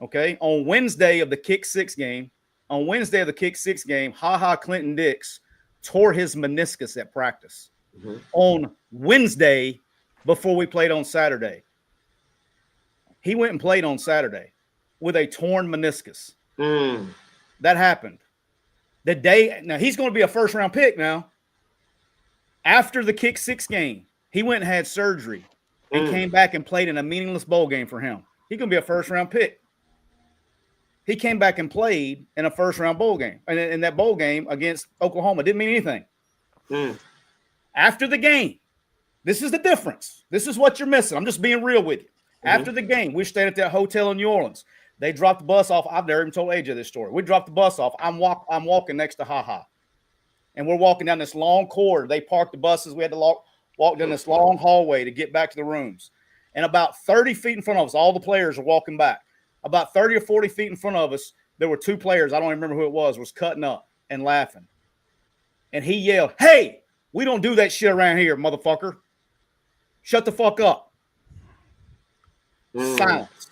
Okay. On Wednesday of the kick six game, Clinton Dix tore his meniscus at practice. Mm-hmm. On Wednesday before we played on Saturday. He went and played on Saturday with a torn meniscus. That happened. Now he's going to be a first round pick now. After the kick six game, he went and had surgery and came back and played in a meaningless bowl game for him. He's going to be a first round pick. He came back and played in a first round bowl game. And in that bowl game against Oklahoma, didn't mean anything. After the game, this is the difference. This is what you're missing. I'm just being real with you. After the game, we stayed at that hotel in New Orleans. They dropped the bus off. I've never even told AJ this story. We dropped the bus off. I'm walking next to Ha. and we're walking down this long corridor. They parked the buses. We had to walk down this long hallway to get back to the rooms. And about 30 feet in front of us, all the players are walking back. About 30 or 40 feet in front of us, there were two players, I don't even remember who it was cutting up and laughing. And he yelled, "Hey, we don't do that shit around here, motherfucker. Shut the fuck up." Silence.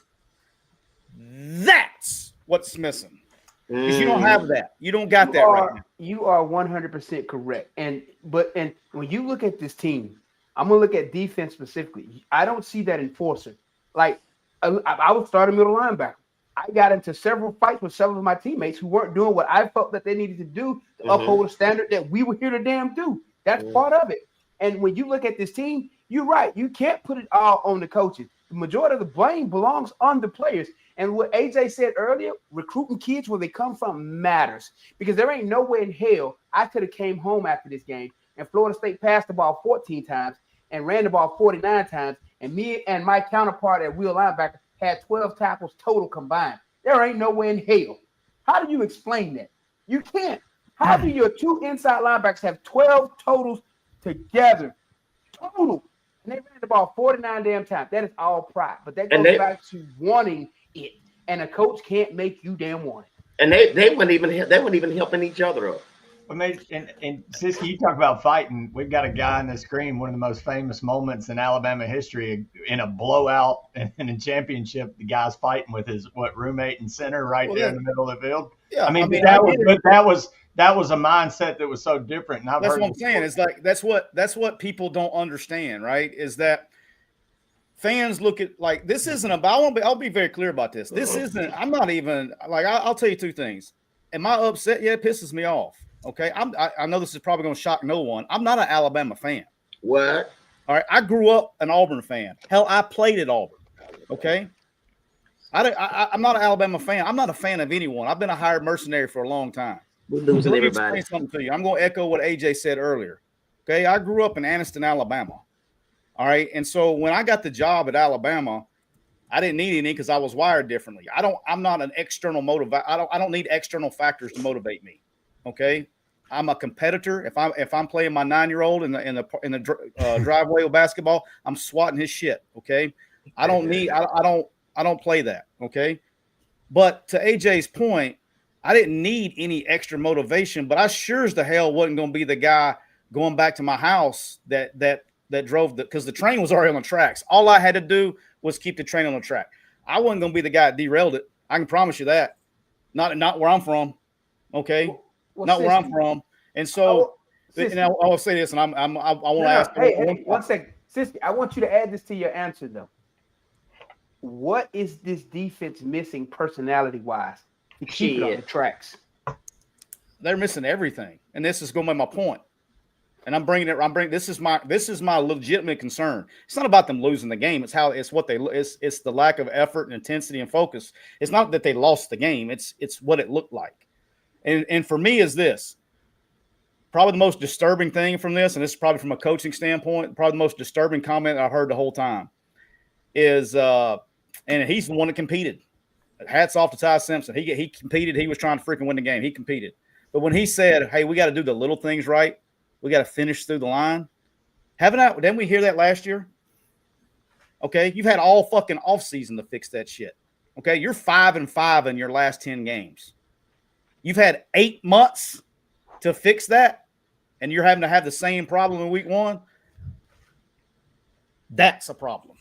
That's what's missing. Because you don't have that. You don't got that right now. You are 100% correct. And when you look at this team, I'm gonna look at defense specifically. I don't see that enforcer. Like I was starting middle linebacker. I got into several fights with several of my teammates who weren't doing what I felt that they needed to do to uphold the standard that we were here to damn do. That's part of it. And when you look at this team, you're right. You can't put it all on the coaches. The majority of the blame belongs on the players. And what AJ said earlier, recruiting kids where they come from matters. Because there ain't no way in hell I could have came home after this game and Florida State passed the ball 14 times and ran the ball 49 times, and me and my counterpart at wheel linebacker had 12 tackles total combined. There ain't no way in hell. How do you explain that? You can't. How do your two inside linebackers have 12 totals together? Total. And they ran the ball 49 damn times. That is all pride. But that goes back to wanting it. And a coach can't make you damn want it. And they weren't even helping each other up. I mean, and Siskey, you talk about fighting. We've got a guy on the screen, one of the most famous moments in Alabama history, in a blowout and in a championship. The guy's fighting with his roommate and center right there in the middle of the field. Yeah, I mean that was a mindset that was so different. And that's what I'm saying. It's like that's what people don't understand, right? Is that fans look at like this isn't about. I'll be very clear about this. This isn't. I'm not even like. I'll tell you two things. Am I upset? Yeah, it pisses me off. Okay, I know this is probably going to shock no one. I'm not an Alabama fan. What? All right, I grew up an Auburn fan. Hell, I played at Auburn. Okay, I'm not an Alabama fan. I'm not a fan of anyone. I've been a hired mercenary for a long time. We're losing Let me everybody. explain something to you. I'm going to echo what AJ said earlier. Okay, I grew up in Anniston, Alabama. All right, and so when I got the job at Alabama, I didn't need any because I was wired differently. I'm not an external motivator. I don't need external factors to motivate me. Okay, I'm a competitor. If I'm playing my 9-year-old in the driveway of basketball, I'm swatting his shit. Okay, I don't play that. Okay, but to AJ's point, I didn't need any extra motivation, but I sure as the hell wasn't going to be the guy going back to my house that drove because the train was already on the tracks. All I had to do was keep the train on the track. I wasn't going to be the guy that derailed it. I can promise you that. Not where I'm from. Okay. Well, not where I'm from. And so, and I will say this, and I want to ask. Hey, 1 second. Siskey, I want you to add this to your answer, though. What is this defense missing personality-wise to keep it on the tracks? They're missing everything. And this is going to be my point. And this is my legitimate concern. It's not about them losing the game. It's the lack of effort and intensity and focus. It's not that they lost the game. It's what it looked like. And for me is this, probably the most disturbing thing from this, and this is probably from a coaching standpoint, probably the most disturbing comment I've heard the whole time is, and he's the one that competed. Hats off to Ty Simpson. He competed. He was trying to freaking win the game. He competed. But when he said, hey, we got to do the little things right, we got to finish through the line. Didn't we hear that last year? Okay, you've had all fucking offseason to fix that shit. Okay, you're 5-5 in your last 10 games. You've had 8 months to fix that, and you're having to have the same problem in week 1. That's a problem.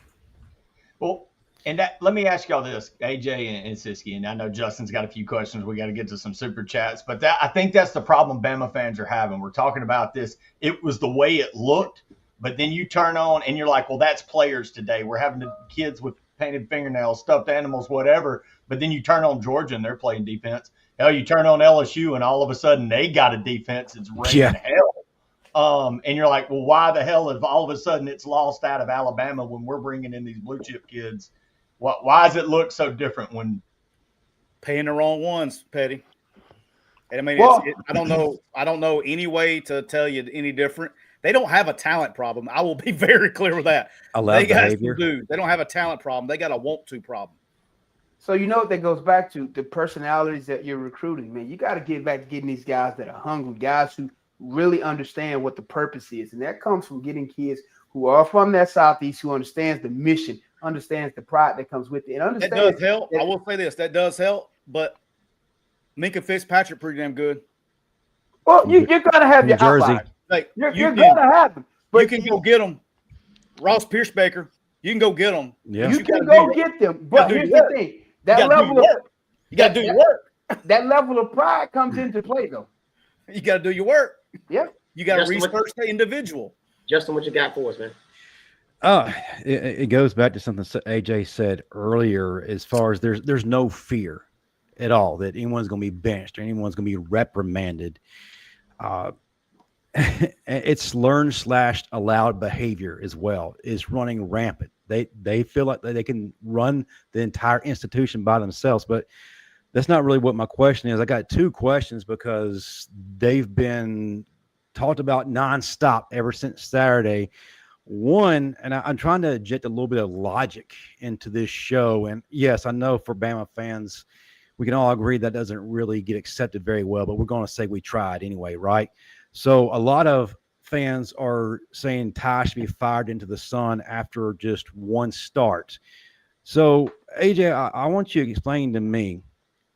Well, and let me ask y'all this, AJ and Siskey, and I know Justin's got a few questions. We got to get to some super chats, but I think that's the problem Bama fans are having. We're talking about this. It was the way it looked, but then you turn on and you're like, well, that's players today. We're having kids with painted fingernails, stuffed animals, whatever. But then you turn on Georgia and they're playing defense. Hell, you turn on LSU and all of a sudden they got a defense. It's raining hell. And you're like, well, why the hell if all of a sudden it's lost out of Alabama when we're bringing in these blue chip kids? Why does it look so different when paying the wrong ones, Pettey? And I mean, I don't know any way to tell you any different. They don't have a talent problem. I will be very clear with that. I love behavior. They don't have a talent problem. They got a want to problem. So you know what that goes back to? The personalities that you're recruiting, man. You got to get back to getting these guys that are hungry, guys who really understand what the purpose is. And that comes from getting kids who are from that Southeast, who understands the mission, understands the pride that comes with it. And understands that does help. I will say this, that does help, but Minka Fitzpatrick pretty damn good. Well, you're going to have your Jersey. outliers. Like, You're going to have them. But you can go get them. Ross Piercebaker, you can go get them. Yeah. You can go get them. But here's the thing. That level of work. You got to do your work. That level of pride comes into play, though. You got to do your work. Yeah. You got to research the individual. Justin, what you got for us, man? It goes back to something AJ said earlier, as far as there's no fear at all that anyone's going to be benched or anyone's going to be reprimanded. It's learned/allowed behavior as well is running rampant. They feel like they can run the entire institution by themselves, but that's not really what my question is. I got two questions because they've been talked about nonstop ever since Saturday. One, and I'm trying to inject a little bit of logic into this show. And yes, I know for Bama fans, we can all agree that doesn't really get accepted very well, but we're going to say we tried anyway, right? So a lot of fans are saying Ty should be fired into the sun after just one start. So AJ, I want you to explain to me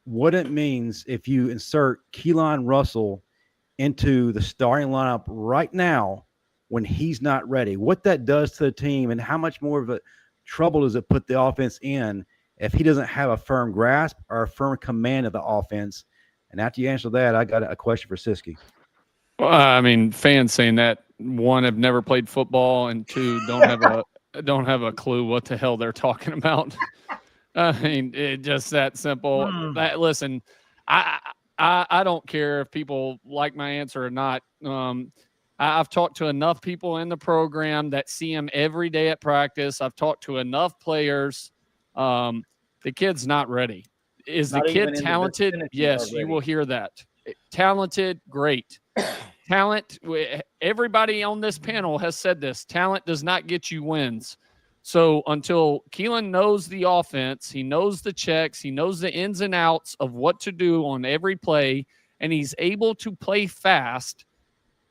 what it means if you insert Keelan Russell into the starting lineup right now when he's not ready, what that does to the team and how much more of a trouble does it put the offense in if he doesn't have a firm grasp or a firm command of the offense. And after you answer that, I got a question for Siskey. Well, I mean, fans saying that, one, have never played football, and two, don't have a clue what the hell they're talking about. I mean, it's just that simple. Listen, I don't care if people like my answer or not. I've talked to enough people in the program that see him every day at practice. I've talked to enough players. The kid's not ready. Is the kid talented? Yes, you will hear that. Talented, great. Talent, everybody on this panel has said this. Talent does not get you wins. So until Keelan knows the offense, he knows the checks, he knows the ins and outs of what to do on every play, and he's able to play fast,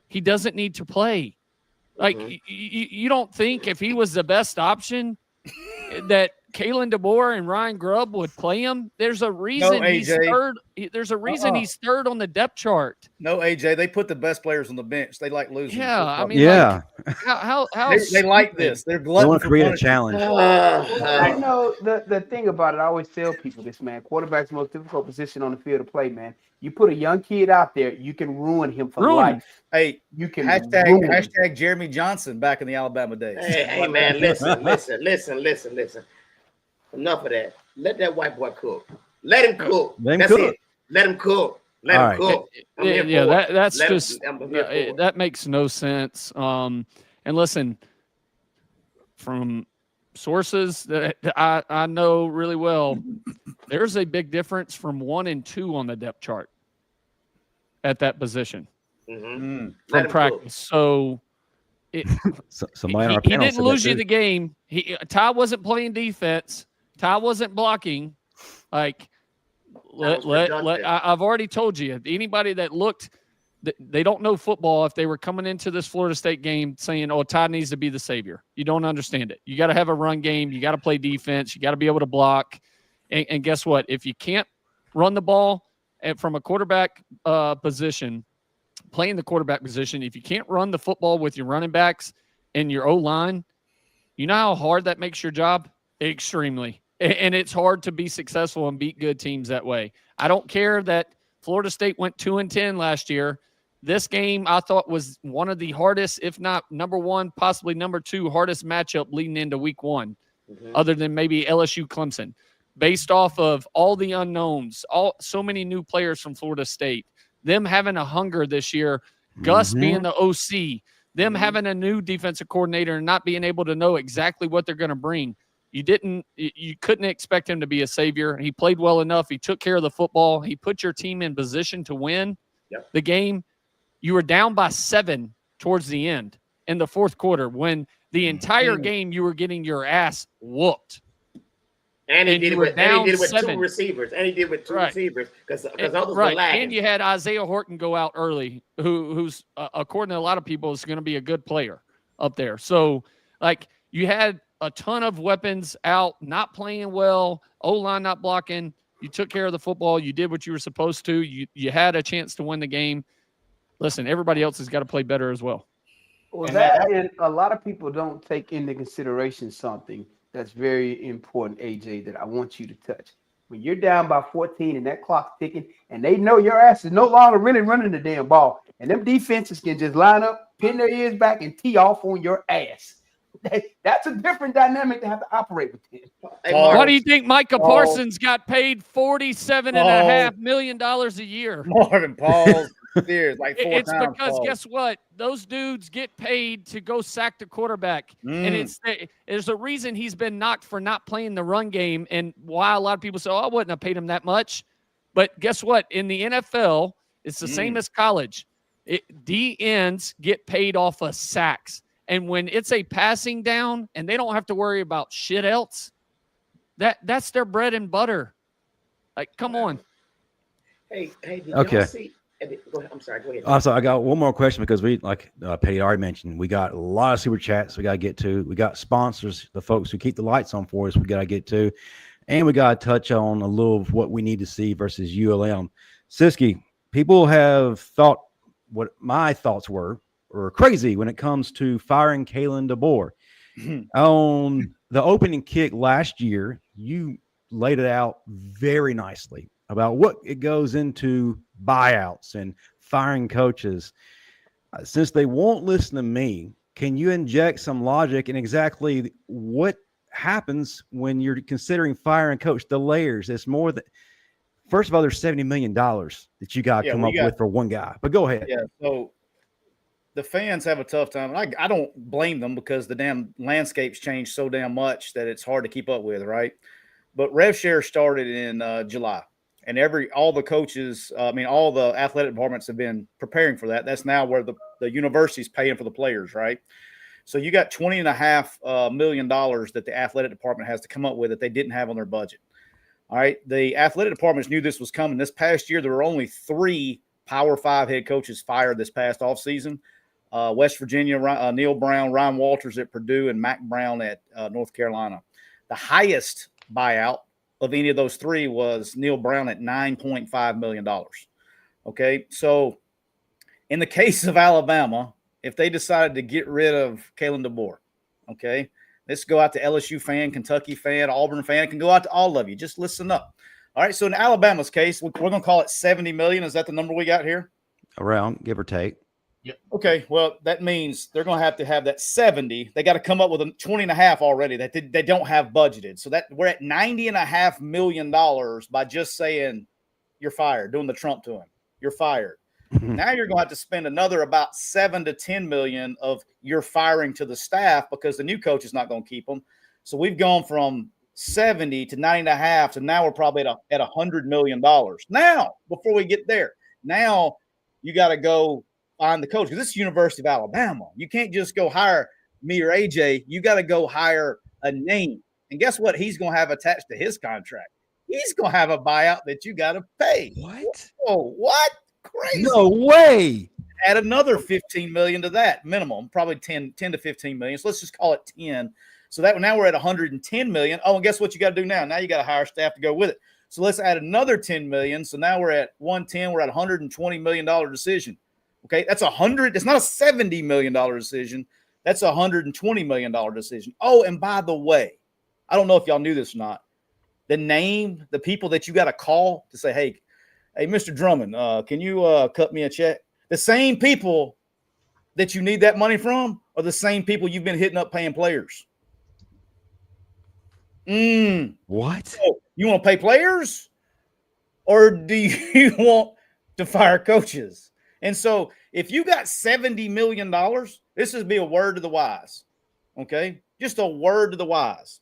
he doesn't need to play. Like, you don't think if he was the best option that Kalen DeBoer and Ryan Grubb would play him? There's a reason he's third. There's a reason he's third on the depth chart. No, AJ, they put the best players on the bench. They like losing. Yeah, I mean, yeah. Like, how they like this. They're glutton. They want to create a challenge. You know, the thing about it, I always tell people this, man. Quarterback's the most difficult position on the field to play, man. You put a young kid out there, you can ruin him for life. Hey, you can hashtag Jeremy Johnson back in the Alabama days. Hey, man, listen. Enough of that. Let that white boy cook. Let him cook. That's it. Let him cook. Let him cook. That makes no sense. And listen, from sources that I know really well, there's a big difference from 1 and 2 on the depth chart at that position from practice. So he didn't lose you the game. Ty wasn't playing defense. Ty wasn't blocking. Like, I've already told you, anybody that looked, they don't know football if they were coming into this Florida State game saying, oh, Ty needs to be the savior. You don't understand it. You got to have a run game. You got to play defense. You got to be able to block. And guess what? If you can't run the ball from a quarterback position, playing the quarterback position, if you can't run the football with your running backs and your O-line, you know how hard that makes your job? Extremely. And it's hard to be successful and beat good teams that way. I don't care that Florida State went 2-10 last year. This game I thought was one of the hardest, if not number one, possibly number 2 hardest matchup leading into week 1, other than maybe LSU Clemson, based off of all the unknowns, so many new players from Florida State, them having a hunger this year, Gus being the OC, them having a new defensive coordinator and not being able to know exactly what they're going to bring. You couldn't expect him to be a savior. He played well enough. He took care of the football. He put your team in position to win the game. You were down by 7 towards the end in the fourth quarter when the entire game you were getting your ass whooped. And he did you were it down with 7. two receivers. And he did with two Right. receivers because others were Right. lagging. And you had Isaiah Horton go out early, who's according to a lot of people is going to be a good player up there. So like you had a ton of weapons out, not playing well, O-line not blocking. You took care of the football. You did what you were supposed to. You had a chance to win the game. Listen, everybody else has got to play better as well. Well, And and a lot of people don't take into consideration something that's very important, AJ, that I want you to touch. When you're down by 14 and that clock's ticking, and they know your ass is no longer really running the damn ball, and them defenses can just line up, pin their ears back, and tee off on your ass. That's a different dynamic to have to operate with. Hey, Why do you think Micah Parsons got paid $47.5 million a year? Marvin Paul's years, like 4 It's times. because Paul. guess what? Those dudes get paid to go sack the quarterback, and there's a reason he's been knocked for not playing the run game, and why a lot of people say, "Oh, I wouldn't have paid him that much." But guess what? In the NFL, it's the same as college. D ends get paid off of sacks, and when it's a passing down, and they don't have to worry about shit else, that's their bread and butter. Like, come on. Hey, did Okay. y'all see? Go ahead. I'm sorry. Go ahead. Also, I got one more question because we, like Pettey already mentioned, we got a lot of super chats we got to get to. We got sponsors, the folks who keep the lights on for us, we got to get to. And we got to touch on a little of what we need to see versus ULM. Siskey, people have thought what my thoughts were crazy when it comes to firing Kalen DeBoer. On the opening kick last year, you laid it out very nicely about what it goes into buyouts and firing coaches. Since they won't listen to me, can you inject some logic in exactly what happens when you're considering firing coach? The layers. It's more than, first of all, there's $70 million that you got to come up with for one guy. But go ahead. Yeah. So the fans have a tough time. And I don't blame them because the damn landscape's changed so damn much that it's hard to keep up with, right? But rev share started in July. And all the coaches, all the athletic departments have been preparing for that. That's now where the university's paying for the players, right? So you got $20.5 million that the athletic department has to come up with that they didn't have on their budget. All right. The athletic departments knew this was coming. This past year, there were only 3 Power 5 head coaches fired this past offseason. West Virginia, Neil Brown, Ryan Walters at Purdue, and Mac Brown at North Carolina. The highest buyout of any of those 3 was Neil Brown at $9.5 million. Okay. So in the case of Alabama, if they decided to get rid of Kalen DeBoer, okay, let's go out to LSU fan, Kentucky fan, Auburn fan. It can go out to all of you. Just listen up. All right. So in Alabama's case, we're going to call it $70 million. Is that the number we got here? Around, give or take. Yep. Okay. Well, that means they're going to have that 70. They got to come up with a 20.5 already that they don't have budgeted. So that we're at $90.5 million by just saying you're fired, doing the Trump to him. You're fired. Now you're going to have to spend another about $7 to $10 million of your firing to the staff because the new coach is not going to keep them. So we've gone from 70 to 90.5 to now we're probably at $100 million. Now, before we get there, now you got to go find the coach because this is University of Alabama. You can't just go hire me or AJ. You got to go hire a name. And guess what? He's going to have attached to his contract. He's going to have a buyout that you got to pay. What? Oh, what? Crazy. No way. Add another 15 million to that minimum, probably 10 to 15 million. So let's just call it 10. So that now we're at 110 million. Oh, and guess what you got to do now? Now you got to hire staff to go with it. So let's add another 10 million. So now we're at 110. We're at $120 million decision. Okay. That's it's not a $70 million decision. That's a $120 million decision. Oh, and by the way, I don't know if y'all knew this or not. The people that you got to call to say, hey, Mr. Drummond, can you cut me a check? The same people that you need that money from are the same people you've been hitting up paying players. What? So you want to pay players or do you want to fire coaches? And so if you got $70 million, this would be a word to the wise. Okay. Just a word to the wise.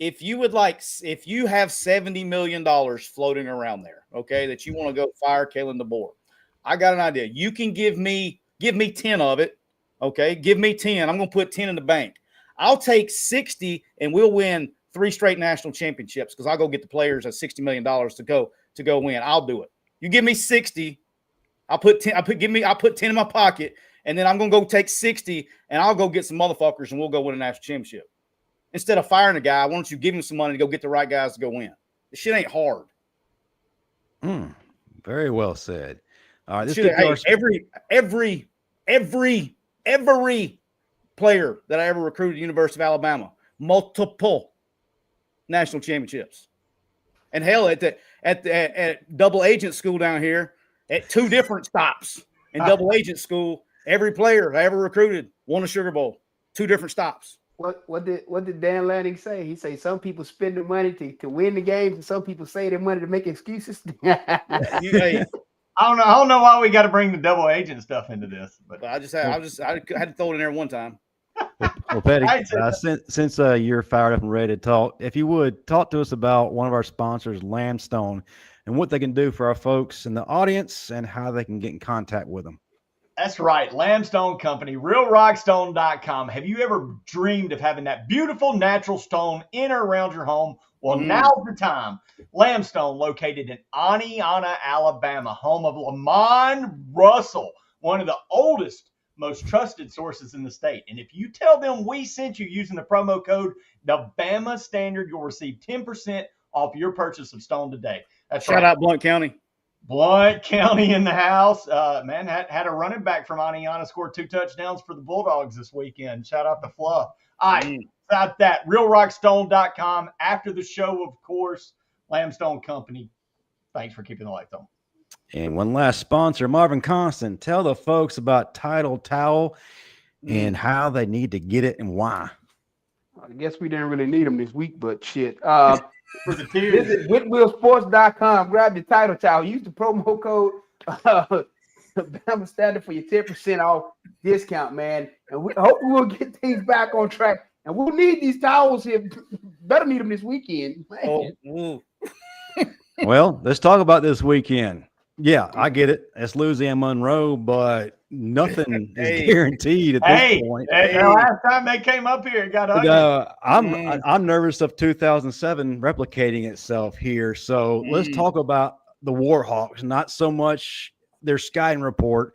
If you have $70 million floating around there, okay, that you want to go fire Kalen DeBoer, I got an idea. You can give me 10 of it, okay? Give me 10. I'm going to put 10 in the bank. I'll take 60 and we'll win 3 straight national championships because I'll go get the players at $60 million to go win. I'll do it. You give me 60, I'll put 10 in my pocket, and then I'm gonna go take 60 and I'll go get some motherfuckers and we'll go win a national championship. Instead of firing a guy, why don't you give him some money to go get the right guys to go win? This shit ain't hard. Very well said. All right, every player that I ever recruited at the University of Alabama, multiple national championships, and hell, at double agent school down here, at 2 different stops in double agent school, every player I ever recruited won a Sugar Bowl, 2 different stops. What did Dan Lanning say? He say some people spend the money to win the games, and some people save their money to make excuses. I don't know why we got to bring the double agent stuff into this, but I had to throw it in there one time. Well, Pettey, since you're fired up and ready to talk, if you would talk to us about one of our sponsors, Lambstone, and what they can do for our folks in the audience and how they can get in contact with them. That's right. Lambstone Company, realrockstone.com. Have you ever dreamed of having that beautiful natural stone in or around your home? Well, now's the time. Lambstone, located in Aniana, Alabama, home of Lamont Russell, one of the oldest, most trusted sources in the state. And if you tell them we sent you using the promo code, the Bama Standard, you'll receive 10% off your purchase of stone today. That's Shout out Blount County. Blount County in the house. Man, had a running back from Aniana scored 2 touchdowns for the Bulldogs this weekend. Shout out to Fluff. All right, about that, realrockstone.com. After the show, of course, Lambstone Company. Thanks for keeping the lights on. And one last sponsor, Marvin Constant. Tell the folks about Title Towel and how they need to get it and why. I guess we didn't really need them this week, but shit. For the tears. Visit whitwillsports.com. Grab your Title Towel. Use the promo code Bama Standard for your 10% off discount, man. And we hope we'll get things back on track. And we'll need these towels here. Better need them this weekend. Well, let's talk about this weekend. Yeah, I get it. It's Louisiana Monroe, but nothing is guaranteed at this point. Last time they came up here, it got ugly. I'm nervous of 2007 replicating itself here. So let's talk about the Warhawks, not so much their scouting report.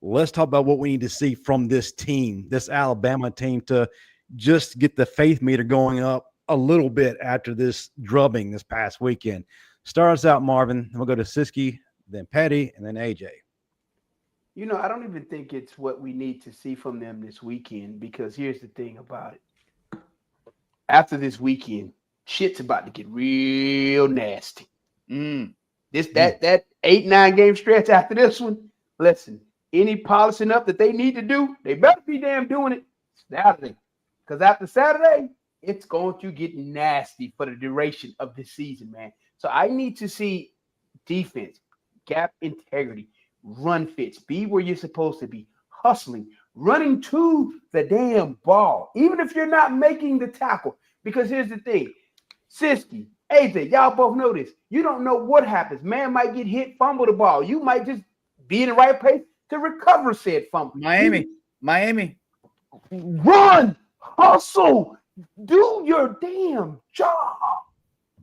Let's talk about what we need to see from this team, this Alabama team, to just get the faith meter going up a little bit after this drubbing this past weekend. Start us out, Marvin, and we'll go to Siskey, then Pettey, and then AJ. You know, I don't even think it's what we need to see from them this weekend, because here's the thing about it. After this weekend, shit's about to get real nasty. That 8-9 game stretch after this one, listen, any polishing up that they need to do, they better be damn doing it Saturday. Because after Saturday, it's going to get nasty for the duration of this season, man. So I need to see defense, gap integrity, run fits, be where you're supposed to be, hustling, running to the damn ball, even if you're not making the tackle. Because here's the thing, Siskey, AJ, y'all both know this. You don't know what happens. Man might get hit, fumble the ball. You might just be in the right place to recover said fumble. Miami. Run, hustle, do your damn job.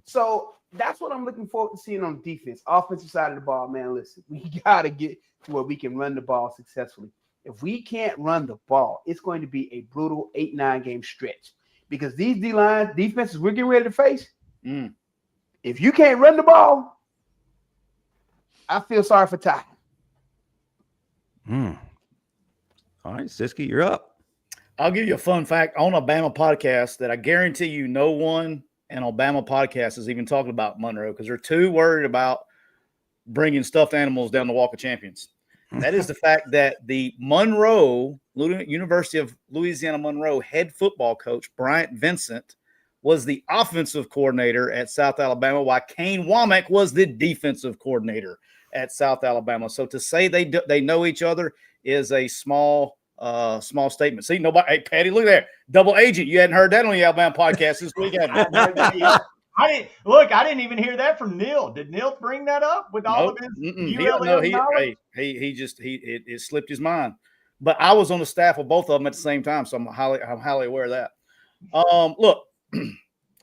So that's what I'm looking forward to seeing on defense. Offensive side of the ball, man, listen, we got to get to where we can run the ball successfully. If we can't run the ball, it's going to be a brutal 8-9 game stretch, because these D-line defenses we're getting ready to face, if you can't run the ball, I feel sorry for Ty. All right, Siskey, you're up. I'll give you a fun fact on a Bama podcast that I guarantee you no one and Alabama podcast is even talking about Monroe, because they're too worried about bringing stuffed animals down the Walk of Champions. That is the fact that the University of Louisiana Monroe head football coach, Bryant Vincent, was the offensive coordinator at South Alabama, while Kane Womack was the defensive coordinator at South Alabama. So to say they know each other is a small statement. See, nobody. Hey, Pettey, look there. Double agent. You hadn't heard that on the Alabama podcast this week, have you? I didn't even hear that from Neil. Did Neil bring that up with all of his? It slipped his mind. But I was on the staff of both of them at the same time, so I'm highly aware of that. Look,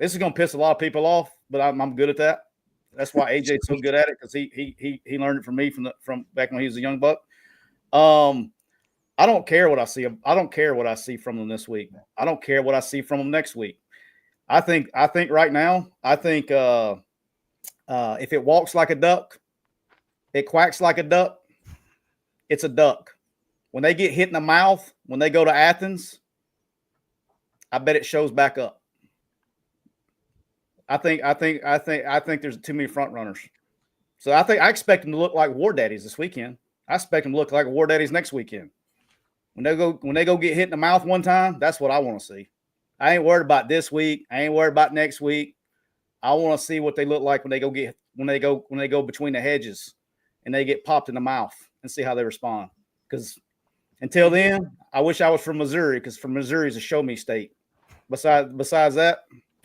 This is gonna piss a lot of people off, but I'm good at that. That's why AJ's so good at it, because he learned it from me from back when he was a young buck. I don't care what I see. I don't care what I see from them this week. I don't care what I see from them next week. I think right now, if it walks like a duck, it quacks like a duck, it's a duck. When they get hit in the mouth, when they go to Athens, I bet it shows back up. I think there's too many front runners. So I expect them to look like War Daddies this weekend. I expect them to look like War Daddies next weekend. When they go get hit in the mouth one time, that's what I want to see. I ain't worried about this week. I ain't worried about next week. I want to see what they look like when they go between the hedges and they get popped in the mouth, and see how they respond. Because until then, I wish I was from Missouri, because from Missouri is a show me state. Besides that,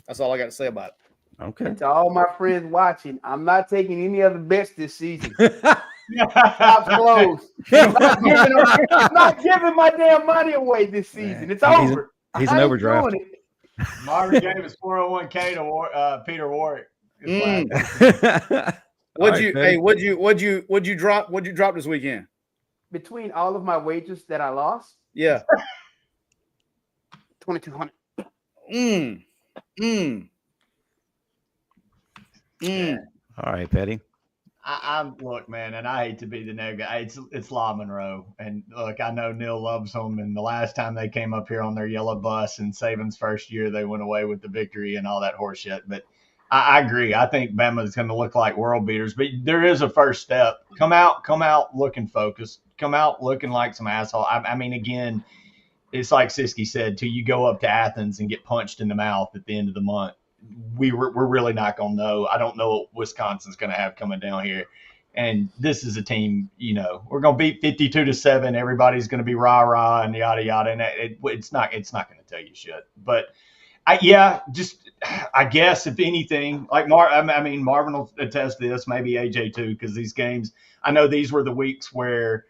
that's all I got to say about it. Okay. To all my friends watching, I'm not taking any other bets this season. Shop's closed. I'm not giving my damn money away this season. It's over. He's an overdraft. Marvin gave his 401k to Peter Warwick. What'd you drop this weekend? Between all of my wages that I lost, Yeah. 2,200. All right, Pettey. I'm look, man, and I hate to be the negative guy. It's La Monroe, and look, I know Neil loves them. And the last time they came up here on their yellow bus in Saban's first year, they went away with the victory and all that horse shit. But I agree. I think Bama's going to look like world beaters. But there is a first step. Come out looking focused. Come out looking like some asshole. I mean, again, it's like Siskey said, till you go up to Athens and get punched in the mouth at the end of the month, we're really not going to know. I don't know what Wisconsin's going to have coming down here. And this is a team, we're going to beat 52-7. Everybody's going to be rah-rah and yada, yada. And it's not going to tell you shit. But, I guess if anything, like Marvin will attest to this, maybe AJ too, because these games, I know these were the weeks where,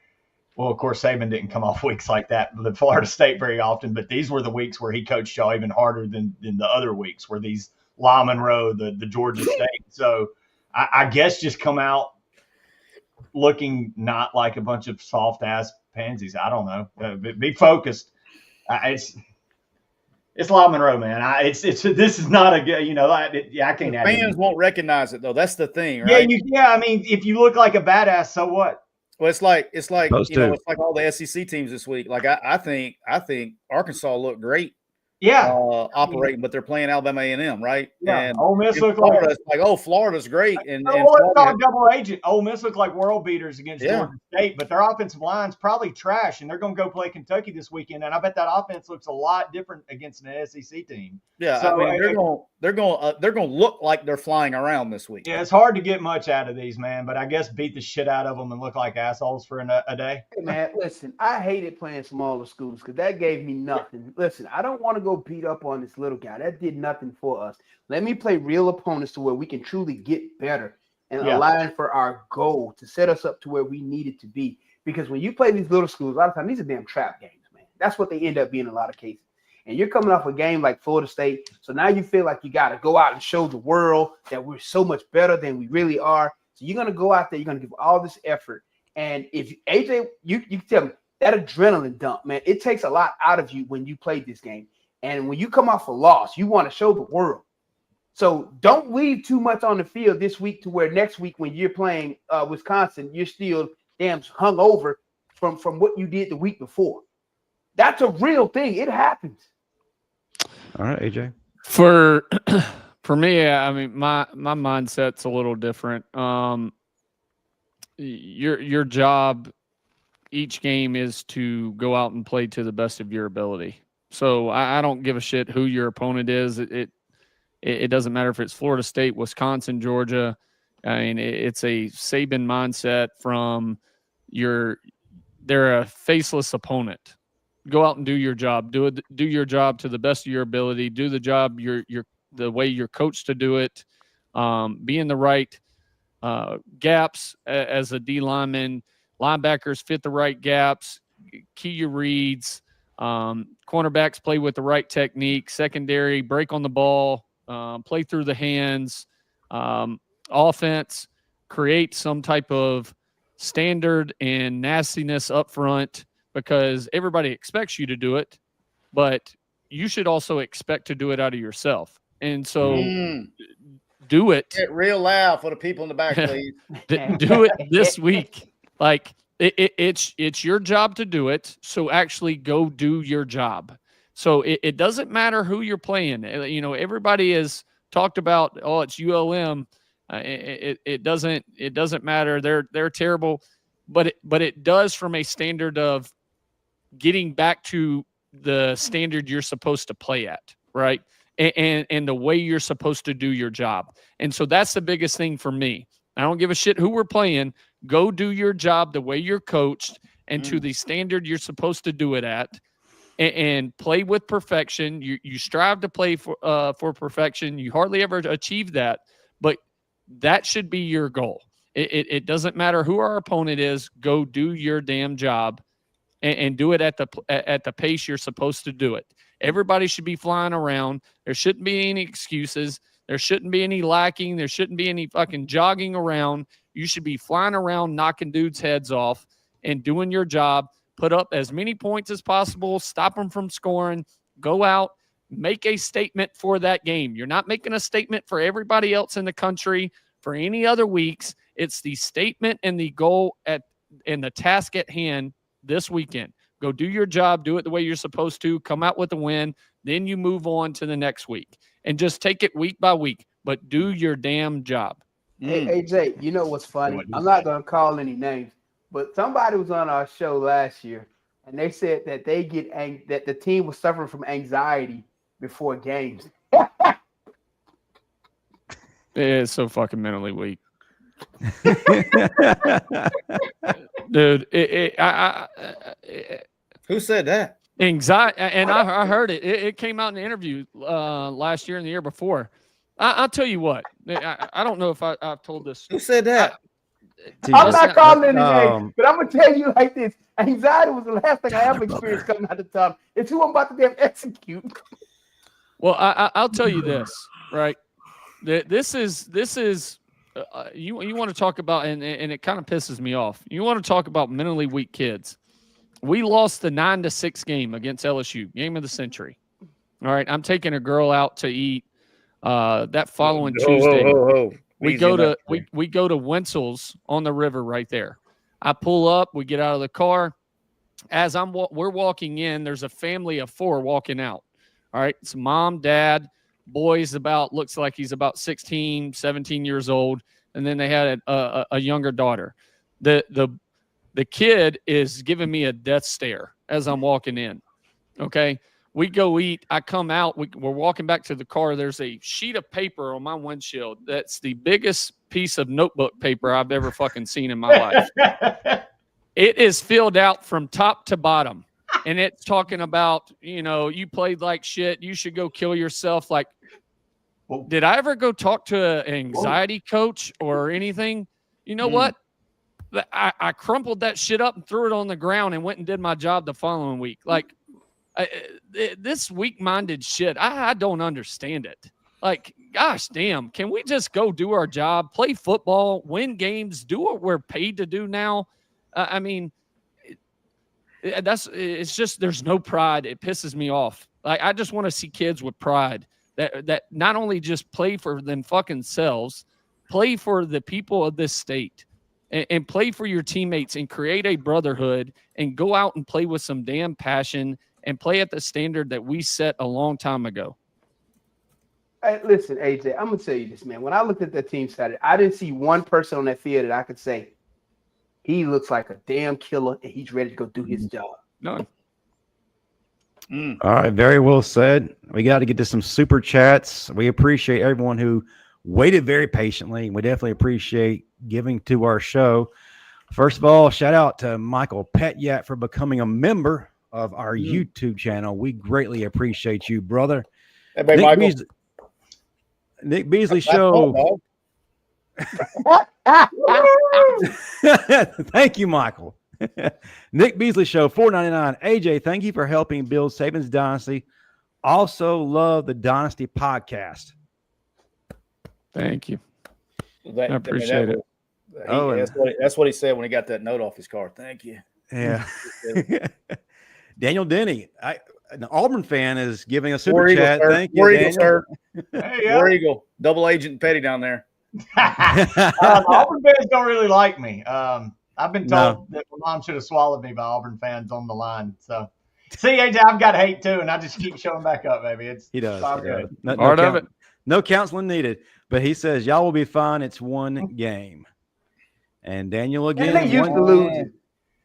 well, of course, Saban didn't come off weeks like that, the Florida State very often, but these were the weeks where he coached y'all even harder than the other weeks, where these La Monroe, the Georgia State. So I guess just come out looking not like a bunch of soft ass pansies. I don't know. Be focused. It's La Monroe, man. This is not a good. I can't. Fans won't recognize it though. That's the thing, right? Yeah. I mean, if you look like a badass, so what? Well, it's like it's like all the SEC teams this week. Like I think Arkansas looked great. Yeah, operating, but they're playing Alabama A&M, right? Yeah, and Ole Miss looked Florida's great, and double agent. Ole Miss looked like world beaters against Georgia State, but their offensive line's probably trash, and they're going to go play Kentucky this weekend, and I bet that offense looks a lot different against an SEC team. Yeah, so, they're going to look like they're flying around this week. Yeah, it's hard to get much out of these, man, but I guess beat the shit out of them and look like assholes for a day. Hey, man, listen, I hated playing smaller schools because that gave me nothing. Listen, I don't want to go beat up on this little guy. That did nothing for us. Let me play real opponents to where we can truly get better and align for our goal to set us up to where we needed to be. Because when you play these little schools, a lot of times these are damn trap games, man. That's what they end up being in a lot of cases. And you're coming off a game like Florida State, so now you feel like you got to go out and show the world that we're so much better than we really are. So you're going to go out there, you're going to give all this effort. And if AJ, you tell me, that adrenaline dump, man, it takes a lot out of you when you play this game. And when you come off a loss, you want to show the world. So don't leave too much on the field this week to where next week when you're playing Wisconsin, you're still damn hung over from what you did the week before. That's a real thing. It happens. All right, AJ. For me, I mean, my mindset's a little different. Your job each game is to go out and play to the best of your ability. So I don't give a shit who your opponent is. It doesn't matter if it's Florida State, Wisconsin, Georgia. I mean, it's a Saban mindset from they're a faceless opponent. Go out and do your job. Do your job to the best of your ability. Do the job the way you're coached to do it. Be in the right gaps as a D lineman. Linebackers fit the right gaps. Key your reads. Cornerbacks play with the right technique. Secondary, break on the ball. play through the hands, offense, create some type of standard and nastiness up front, because everybody expects you to do it, but you should also expect to do it out of yourself. And so do it. Get real loud for the people in the back, please. Do it this week. Like it's your job to do it. So actually go do your job. So it doesn't matter who you're playing. You know, everybody has talked about, oh, it's ULM. It doesn't matter. They're terrible, but it does from a standard of getting back to the standard you're supposed to play at, right? And the way you're supposed to do your job. And so that's the biggest thing for me. I don't give a shit who we're playing. Go do your job the way you're coached and to the standard you're supposed to do it at, and play with perfection. You strive to play for perfection. You hardly ever achieve that, but that should be your goal. It doesn't matter who our opponent is. Go do your damn job and do it at the pace you're supposed to do it. Everybody should be flying around. There shouldn't be any excuses. There shouldn't be any lacking. There shouldn't be any fucking jogging around. You should be flying around, knocking dudes' heads off and doing your job. Put up as many points as possible. Stop them from scoring. Go out. Make a statement for that game. You're not making a statement for everybody else in the country for any other weeks. It's the statement and the goal and the task at hand this weekend. Go do your job, do it the way you're supposed to, come out with a win, then you move on to the next week. And just take it week by week, but do your damn job. Hey, AJ, you know what's funny? I'm not going to call any names, but somebody was on our show last year, and they said that that the team was suffering from anxiety before games. It's so fucking mentally weak. Dude, Who said that? Anxiety, and I heard it. It came out in the interview last year and the year before. I'll tell you what. I don't know if I've told this. Who said that? I'm not calling any names, but I'm gonna tell you like this: anxiety was the last thing I ever experienced coming out of the time. It's who I'm about to damn execute. Well, I'll tell you this, right? This is you want to talk about, and it kind of pisses me off. You want to talk about mentally weak kids. We lost the 9-6 game against LSU, game of the century. All right, I'm taking a girl out to eat that following Tuesday. We go to Wenzel's on the river right there. I pull up, we get out of the car. As we're walking in, there's a family of 4 walking out. All right, it's mom, dad, boy's looks like he's about 16, 17 years old, and then they had a younger daughter. The kid is giving me a death stare as I'm walking in. Okay. We go eat. I come out. We're walking back to the car. There's a sheet of paper on my windshield. That's the biggest piece of notebook paper I've ever fucking seen in my life. It is filled out from top to bottom. And it's talking about, you played like shit. You should go kill yourself. Like, did I ever go talk to an anxiety coach or anything? You know what? I crumpled that shit up and threw it on the ground and went and did my job the following week. Like, this weak-minded shit, I don't understand it. Like, gosh damn, can we just go do our job, play football, win games, do what we're paid to do now? I mean, it's just there's no pride. It pisses me off. Like, I just want to see kids with pride that not only just play for them fucking selves, play for the people of this state. And play for your teammates and create a brotherhood and go out and play with some damn passion and play at the standard that we set a long time ago. Hey, listen, AJ, I'm going to tell you this, man. When I looked at that team Saturday, I didn't see one person on that field that I could say, he looks like a damn killer and he's ready to go do his job. None. All right, very well said. We got to get to some super chats. We appreciate everyone who waited very patiently. We definitely appreciate giving to our show. First of all, shout out to Michael Pettey for becoming a member of our YouTube channel. We greatly appreciate you, brother. Hey, Nick Beasley Show. Thank you, Michael. Nick Beasley Show, $4.99. AJ, thank you for helping build Saban's Dynasty. Also love the Dynasty podcast. Thank you. I appreciate it. That's what he said when he got that note off his car. Thank you. Yeah. Daniel Denny, an Auburn fan, is giving a super chat. Thank you, Daniel. Sir. Hey, War Eagle, double agent Pettey down there. Auburn fans don't really like me. I've been told that my mom should have swallowed me by Auburn fans on the line. So, see, AJ, I've got hate too, and I just keep showing back up, baby. He does. All He good. does. Part of it. No counseling needed. But he says, y'all will be fine. It's one game. And Daniel again. And they used to losing.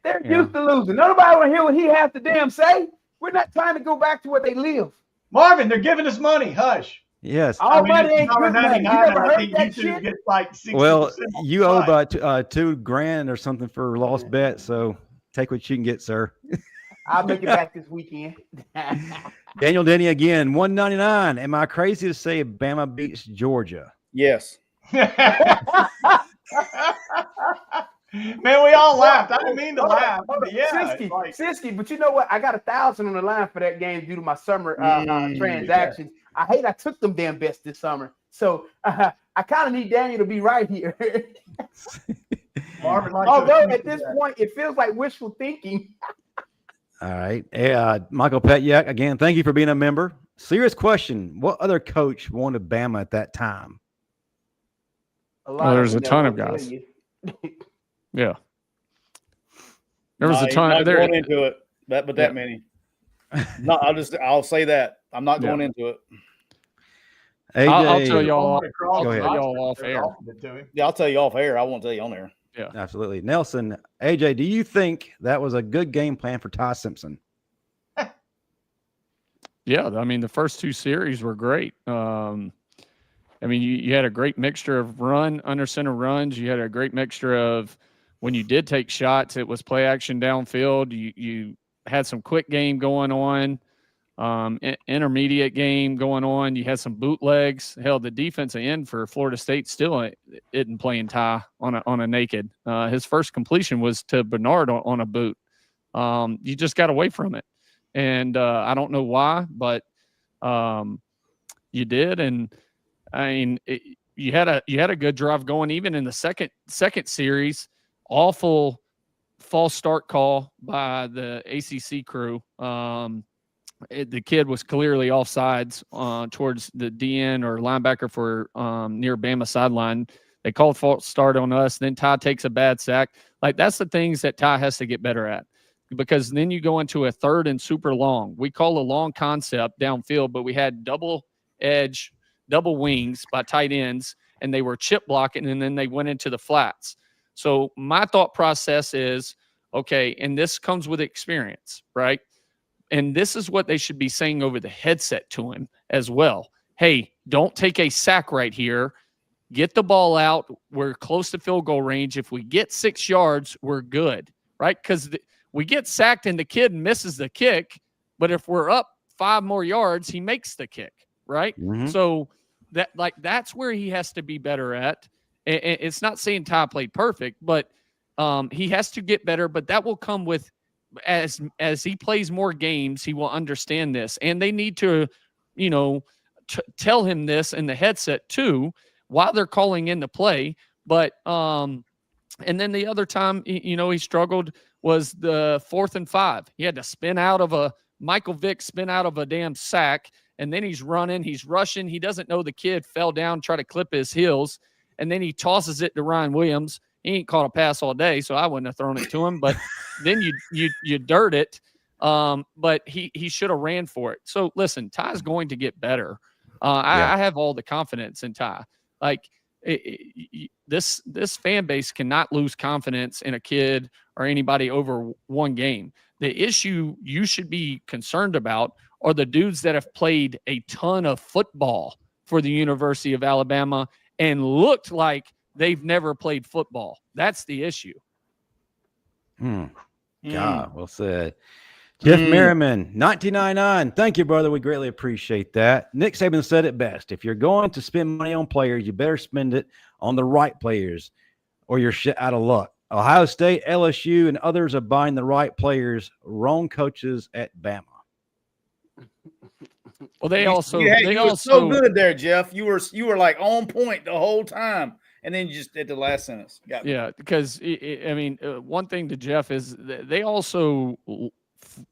They're used to losing. Nobody want to hear what he has to damn say. We're not trying to go back to where they live. Marvin, they're giving us money. Hush. Yes. All money ain't good money. You never heard that shit? Gets like 60%. Well, you owe about $2,000 or something for lost bet. So take what you can get, sir. I'll make it back this weekend. Daniel Denny again, $1.99. Am I crazy to say Bama beats Georgia? Yes. Man, we all laughed. I didn't mean to laugh. But yeah, Siskey, but you know what? I got 1,000 on the line for that game due to my summer transactions. I hate I took them damn best this summer. So I kind of need Daniel to be right here. Marvin, although at this point, it feels like wishful thinking. All right. Hey, Michael Petyak, again, thank you for being a member. Serious question. What other coach wanted Bama at that time? Well, there's a ton of guys. Yeah. There was a ton. Not going into it, that many. No, I'll say that. I'm not going into it. AJ, I'll tell y'all off air. Yeah, I'll tell you off air. I won't tell you on there. Yeah, absolutely. Nelson, AJ, do you think that was a good game plan for Ty Simpson? Yeah, I mean, the first two series were great. I mean, you had a great mixture of under center runs. You had a great mixture of when you did take shots, it was play action downfield. You had some quick game going on, intermediate game going on. You had some bootlegs. Hell, the defensive end for Florida State still isn't playing Ty on a naked. His first completion was to Bernard on a boot. You just got away from it, and I don't know why, but you did. And I mean, you had a good drive going even in the second series. Awful false start call by the ACC crew. The kid was clearly offsides towards the DN or linebacker for near Bama sideline. They called false start on us. Then Ty takes a bad sack. Like, that's the things that Ty has to get better at, because then you go into a third and super long. We call a long concept downfield, but we had double edge, double wings by tight ends, and they were chip blocking, and then they went into the flats. So my thought process is, okay, and this comes with experience, right? And this is what they should be saying over the headset to him as well. Hey, don't take a sack right here. Get the ball out. We're close to field goal range. If we get 6 yards, we're good, right? Because we get sacked and the kid misses the kick, but if we're up 5 more yards, he makes the kick, right? Mm-hmm. So that's where he has to be better at. It's not saying Ty played perfect, but he has to get better. But that will come with as he plays more games, he will understand this, and they need to, tell him this in the headset too while they're calling in the play. But and then the other time, he struggled was the 4th and 5. He had to spin out of a damn sack, and then he's running, he's rushing. He doesn't know the kid fell down, try to clip his heels, and then he tosses it to Ryan Williams. He ain't caught a pass all day, so I wouldn't have thrown it to him. But then you dirt it. But he should have ran for it. So listen, Ty's going to get better. I have all the confidence in Ty. Like this fan base cannot lose confidence in a kid or anybody over one game. The issue you should be concerned about are the dudes that have played a ton of football for the University of Alabama and looked like they've never played football. That's the issue. God, well said. Jeff Merriman, 1999. Thank you, brother. We greatly appreciate that. Nick Saban said it best. If you're going to spend money on players, you better spend it on the right players or you're shit out of luck. Ohio State, LSU, and others are buying the right players, wrong coaches at Bama. Well, they also you were so good there, Jeff. You were like on point the whole time, and then you just at the last sentence. Yeah, because I mean, one thing to Jeff is they also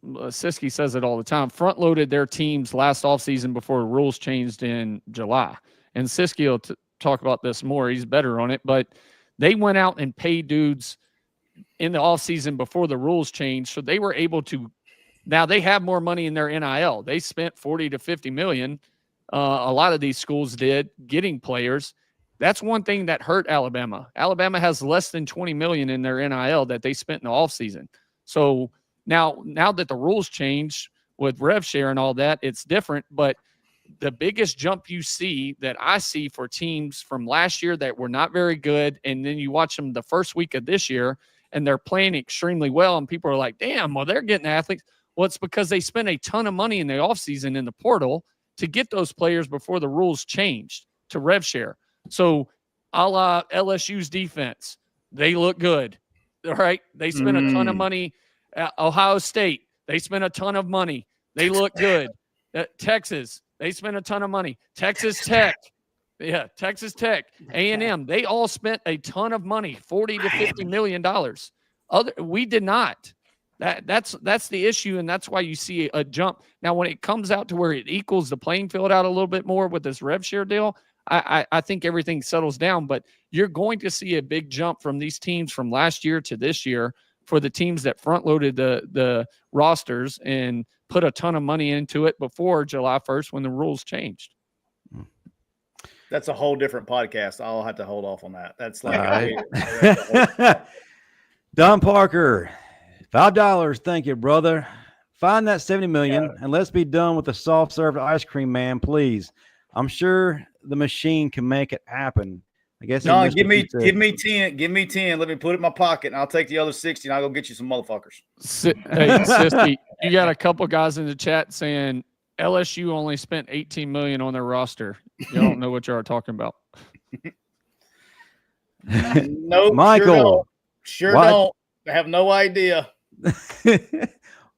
Siskey says it all the time. Front loaded their teams last offseason before the rules changed in July, and Siskey will talk about this more. He's better on it, but they went out and paid dudes in the offseason before the rules changed, so they were able to. Now they have more money in their NIL. They spent 40 to 50 million. A lot of these schools did getting players. That's one thing that hurt Alabama. Alabama has less than 20 million in their NIL that they spent in the offseason. So now that the rules change with rev share and all that, it's different. But the biggest jump you see that I see for teams from last year that were not very good, and then you watch them the first week of this year, and they're playing extremely well, and people are like, damn, well, they're getting athletes. Well, it's because they spent a ton of money in the offseason in the portal to get those players before the rules changed to rev share. So a la LSU's defense, they look good. All right. They spent a ton of money. Ohio State, they spent a ton of money. They look good. Texas, they spent a ton of money. Texas Tech. Yeah, Texas Tech, A&M, they all spent a ton of money, $40 to $50 million. We did not. That's the issue, and that's why you see a jump. Now, when it comes out to where it equals the playing field out a little bit more with this rev share deal, I think everything settles down. But you're going to see a big jump from these teams from last year to this year for the teams that front-loaded the rosters and put a ton of money into it before July 1st when the rules changed. That's a whole different podcast. I'll have to hold off on that. That's like Don Parker, $5. Thank you, brother. Find that 70 million and let's be done with the soft served ice cream man, please. I'm sure the machine can make it happen. I guess. No, give me 10. Give me 10. Let me put it in my pocket, and I'll take the other 60, and I'll go get you some motherfuckers. Hey, Siskey, you got a couple guys in the chat saying LSU only spent 18 million on their roster. You don't know what you are talking about. No, Michael. Sure don't. I have no idea.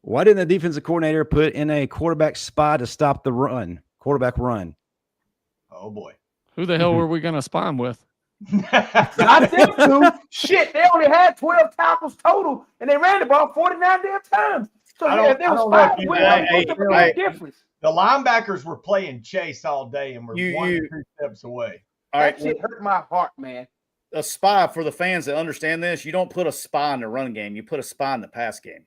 Why didn't the defensive coordinator put in a quarterback spy to stop the quarterback run? Oh boy. Who the hell were we going to spy him with? Not them two. Shit, they only had 12 tackles total, and they ran the ball 49 damn times. So if there was 5 what's the difference? The linebackers were playing chase all day and were 1 or 2 steps away. All right, that shit hurt my heart, man. A spy, for the fans that understand this, you don't put a spy in the run game. You put a spy in the pass game.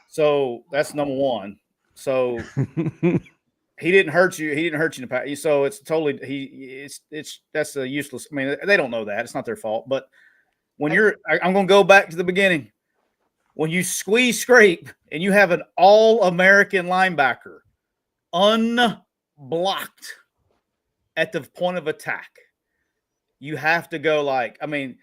So that's number one. So he didn't hurt you. He didn't hurt you in the pass. So it's totally that's a useless. I mean, they don't know that. It's not their fault. But when I'm going to go back to the beginning. When you squeeze scrape and you have an all-American linebacker unblocked at the point of attack, you have to go like, I mean,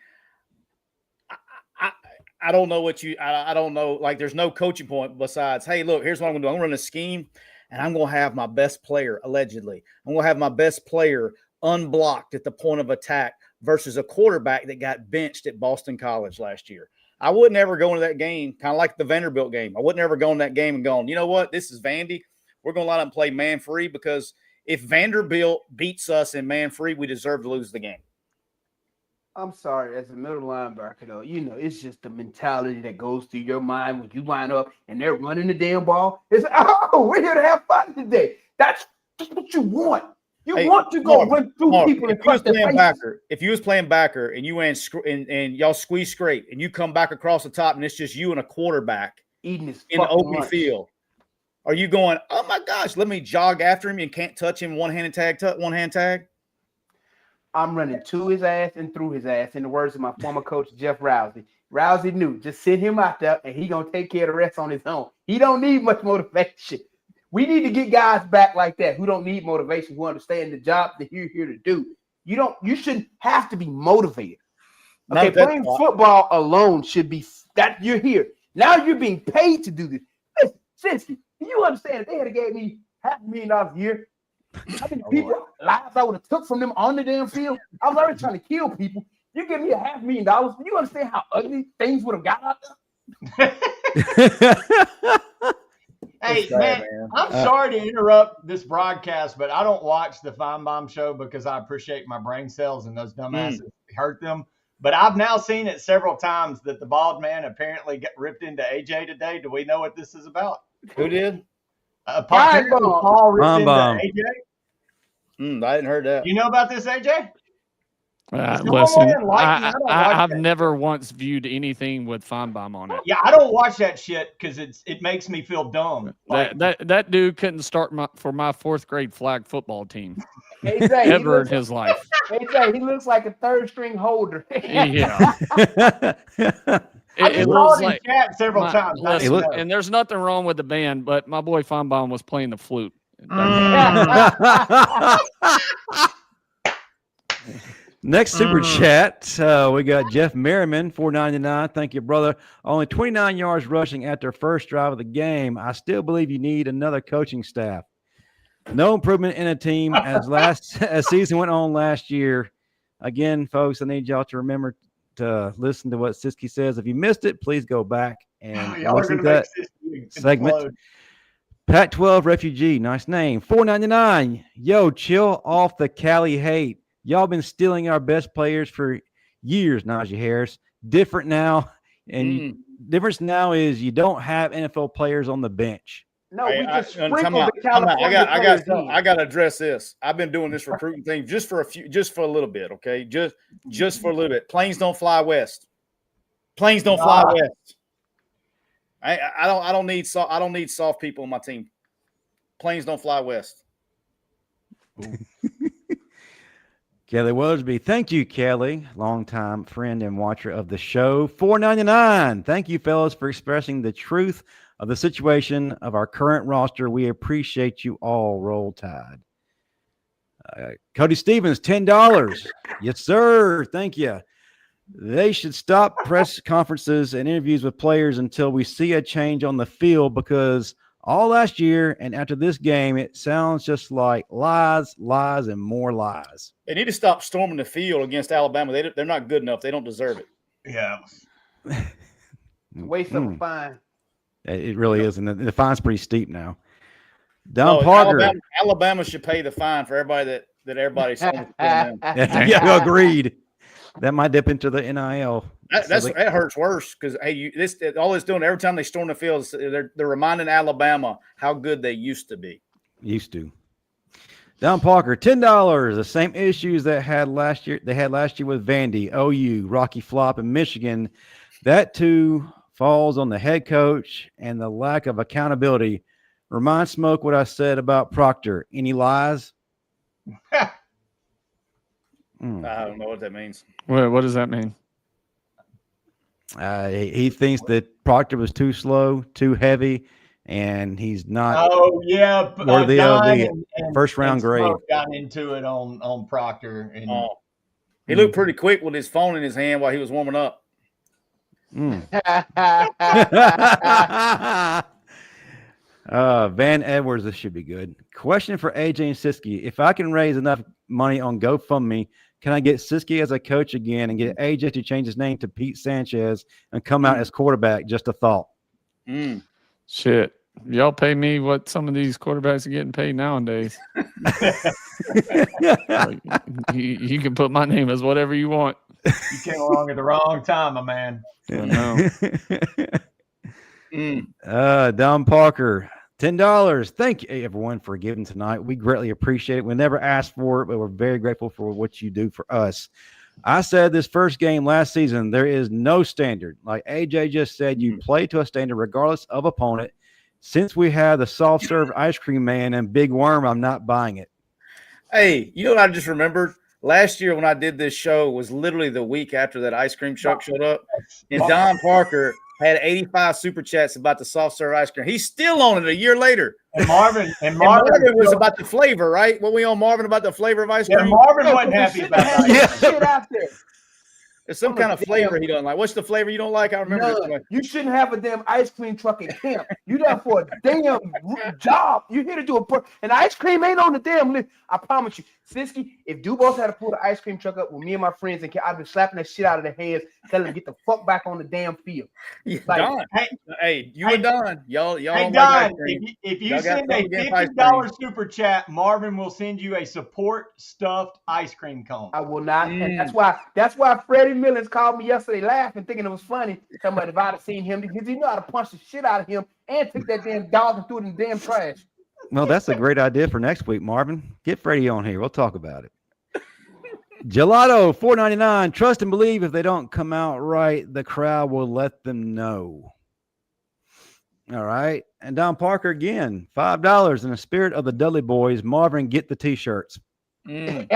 I don't know what I don't know. Like, there's no coaching point besides, hey, look, here's what I'm going to do. I'm going to run a scheme, and I'm going to have my best player, allegedly. I'm going to have my best player unblocked at the point of attack versus a quarterback that got benched at Boston College last year. I wouldn't ever go into that game, kind of like the Vanderbilt game. I wouldn't ever go in that game and go, you know what, this is Vandy. We're going to line up and play man-free, because if Vanderbilt beats us in man-free, we deserve to lose the game. I'm sorry, as a middle linebacker, though, you know, it's just the mentality that goes through your mind when you line up and they're running the damn ball. It's, oh, we're here to have fun today. That's just what you want. You want to go run through people and crush their faces. If you was playing backer and you and y'all squeeze scrape and you come back across the top and it's just you and a quarterback eating his in the open field, are you going, oh my gosh, let me jog after him and can't touch him, one hand tag? I'm running to his ass and through his ass, in the words of my former coach, Jeff Rousey. Rousey knew, just send him out there and he going to take care of the rest on his own. He don't need much motivation. We need to get guys back like that who don't need motivation, who understand the job that you're here to do. You shouldn't have to be motivated. Okay, playing football alone should be that you're here. Now you're being paid to do this. Listen, Siskey, do you understand if they had gave me $500,000 a year, how many people lives I would have took from them on the damn field? I was already trying to kill people. You give me $500,000. Do you understand how ugly things would have got out there? Hey, bad, man, I'm sorry to interrupt this broadcast, but I don't watch the Feinbaum show because I appreciate my brain cells and those dumbasses hurt them. But I've now seen it several times that the bald man apparently got ripped into AJ today. Do we know what this is about? Who did? Paul ripped into Feinbaum. AJ. I hadn't heard that. You know about this, AJ? Listen, I I've never once viewed anything with Feinbaum on it. Yeah, I don't watch that shit because it makes me feel dumb. That dude couldn't start for my 4th grade flag football team AJ, ever in his life. AJ, he looks like a 3rd string holder. Yeah. It looks like chat several times. Listen, and there's nothing wrong with the band, but my boy Feinbaum was playing the flute. Next super chat, we got Jeff Merriman, $4.99. Thank you, brother. Only 29 yards rushing after first drive of the game. I still believe you need another coaching staff. No improvement in a team as season went on last year. Again, folks, I need y'all to remember to listen to what Siskey says. If you missed it, please go back and listen to that segment. Pac-12 refugee, nice name. $4.99. Yo, chill off the Cali hate. Y'all been stealing our best players for years, Najee Harris. Difference now is you don't have NFL players on the bench. No, we just sprinkled the California I got to address this. I've been doing this recruiting thing just for a little bit, okay? Just for a little bit. Planes don't fly west. Planes don't fly west. I don't need soft people on my team. Planes don't fly west. Kelly Wildersby, thank you, Kelly, longtime friend and watcher of the show. $4.99. Thank you, fellas, for expressing the truth of the situation of our current roster. We appreciate you all. Roll Tide. Cody Stevens, $10. Yes, sir. Thank you. They should stop press conferences and interviews with players until we see a change on the field, because all last year and after this game, it sounds just like lies, and more lies. They need to stop storming the field against Alabama. They're not good enough. They don't deserve it. Yeah. Waste of a fine. It really is, and the fine's pretty steep now. Don Parker. Alabama should pay the fine for everybody that everybody's saying. Yeah, agreed. That might dip into the NIL. That hurts worse because all it's doing every time they storm the field is they're reminding Alabama how good they used to be. Used to. Don Parker, $10. The same issues that had last year. They had last year with Vandy, OU, Rocky Flop, and Michigan. That too falls on the head coach and the lack of accountability. Remind Smoke what I said about Proctor. Any lies? I don't know what that means. What does that mean? He thinks that Proctor was too slow, too heavy, and he's not. Oh yeah, worthy of the first round grade. Got into it on Proctor, and he looked pretty quick with his phone in his hand while he was warming up. Van Edwards, this should be good. Question for AJ and Siskey. If I can raise enough money on GoFundMe, can I get Siskey as a coach again and get AJ to change his name to Pete Sanchez and come out as quarterback? Just a thought. Shit. Y'all pay me what some of these quarterbacks are getting paid nowadays. You can put my name as whatever you want. You came along at the wrong time, my man. I know. Don Parker, $10. Thank you, everyone, for giving tonight. We greatly appreciate it. We never asked for it, but we're very grateful for what you do for us. I said this first game last season, there is no standard. Like AJ just said, you play to a standard regardless of opponent. Since we have the soft serve ice cream man and Big Worm, I'm not buying it. Hey, you know what I just remembered? Last year when I did this show was literally the week after that ice cream truck showed up. And Don Parker had 85 super chats about the soft serve ice cream. He's still on it a year later. And Marvin was about the flavor, right? What we on Marvin about the flavor of ice cream? Yeah, Marvin wasn't happy about that. Shit out there. It's some kind of flavor he doesn't like. What's the flavor you don't like? I remember. None. You shouldn't have a damn ice cream truck in camp. You there for a damn job. You're here to do and ice cream ain't on the damn list. I promise you. Siskey, if DuBois had to pull the ice cream truck up with me and my friends and I'd be slapping that shit out of their hands, telling them get the fuck back on the damn field. Like, Don, hey, you and Don, y'all. Hey Don, if you send a $50 super chat, Marvin will send you a support stuffed ice cream cone. I will not, and that's why Freddie Millens called me yesterday, laughing, thinking it was funny. Talking about if I'd have seen him, because he knew how to punch the shit out of him and took that damn dog and threw it in the damn trash. Well, that's a great idea for next week, Marvin. Get Freddie on here. We'll talk about it. Gelato, $4.99. Trust and believe if they don't come out right, the crowd will let them know. All right. And Don Parker again, $5 in the spirit of the Dudley Boys. Marvin, get the T-shirts. Pete.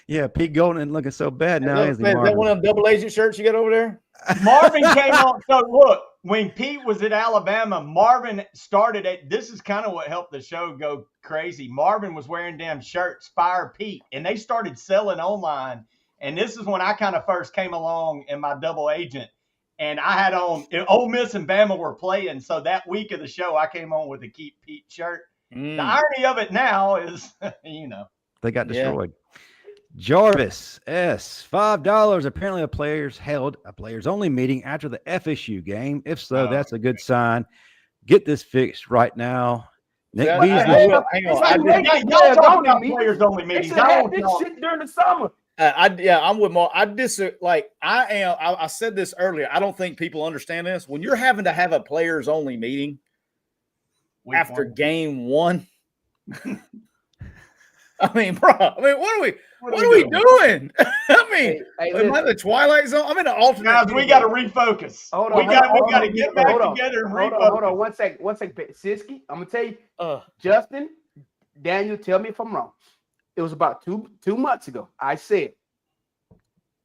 Yeah, Pete Golden looking so bad now. Is that one of them double agent shirts you got over there? Marvin came on. So look, when Pete was at Alabama, Marvin started at. This is kind of what helped the show go crazy. Marvin was wearing damn shirts, Fire Pete, and they started selling online. And this is when I kind of first came along in my double agent. And I had on Ole Miss and Bama were playing. So that week of the show, I came on with a Keep Pete shirt. The irony of it now is, they got destroyed. Jarvis S, $5. Apparently, a players held a players only meeting after the FSU game. If so, that's a good sign. Get this fixed right now. Nick Beasley. Hang on. Y'all talking about players only meetings. This shit during the summer. I'm with Mark. I said this earlier. I don't think people understand this. When you're having to have a players only meeting after game one, I mean, bro. What are we doing? I mean, am I in the Twilight Zone? I'm in the alternate. Guys, we got to refocus. We got to get back together and refocus. Hold on. One second. Siskey, I'm gonna tell you, Justin, Daniel, tell me if I'm wrong. It was about two months ago. I said,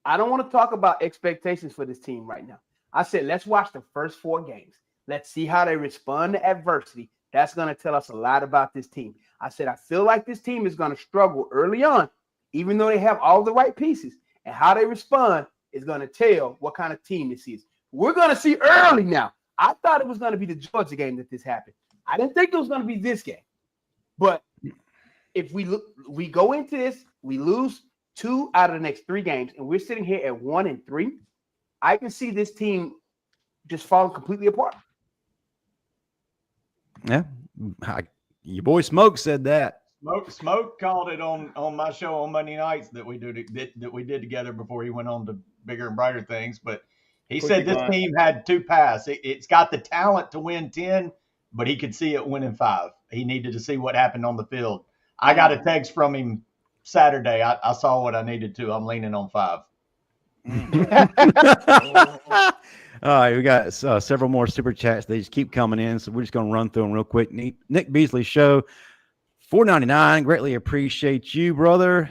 I don't want to talk about expectations for this team right now. I said, let's watch the first 4 games. Let's see how they respond to adversity. That's going to tell us a lot about this team. I said, I feel like this team is going to struggle early on, even though they have all the right pieces. And how they respond is going to tell what kind of team this is. We're going to see early now. I thought it was going to be the Georgia game that this happened. I didn't think it was going to be this game. But if we go into this, we lose 2 out of the next 3 games, and we're sitting here at 1-3. I can see this team just falling completely apart. Yeah, your boy Smoke said that. Smoke called it on my show on Monday nights that we did together before he went on to bigger and brighter things. But he said this team had 2 paths. It's got the talent to win 10, but he could see it winning 5. He needed to see what happened on the field. I got a text from him Saturday. I saw what I needed to. I'm leaning on 5. All right, we got several more super chats. They just keep coming in, so we're just going to run through them real quick. Nick Beasley Show, $4.99. Greatly appreciate you, brother.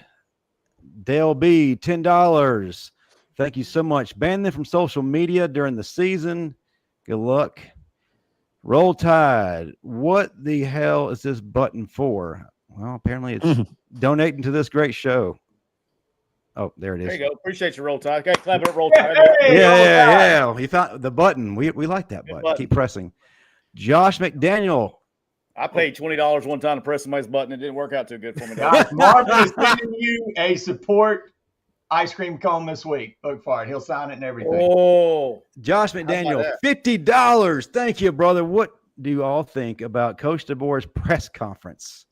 Dale B, $10. Thank you so much. Ban them from social media during the season. Good luck. Roll Tide. What the hell is this button for? Well, apparently it's donating to this great show. Oh, there it is. There you go. Appreciate you, Roll Tide. Okay, clap it up, Roll Tide. Yeah. He found the button. We like that button. Keep pressing. Josh McDaniel. I paid $20 one time to press somebody's button. It didn't work out too good for me. Marvin is sending you a support ice cream cone this week. Look for it. He'll sign it and everything. Oh, Josh McDaniel, $50. Thank you, brother. What do you all think about Coach DeBoer's press conference?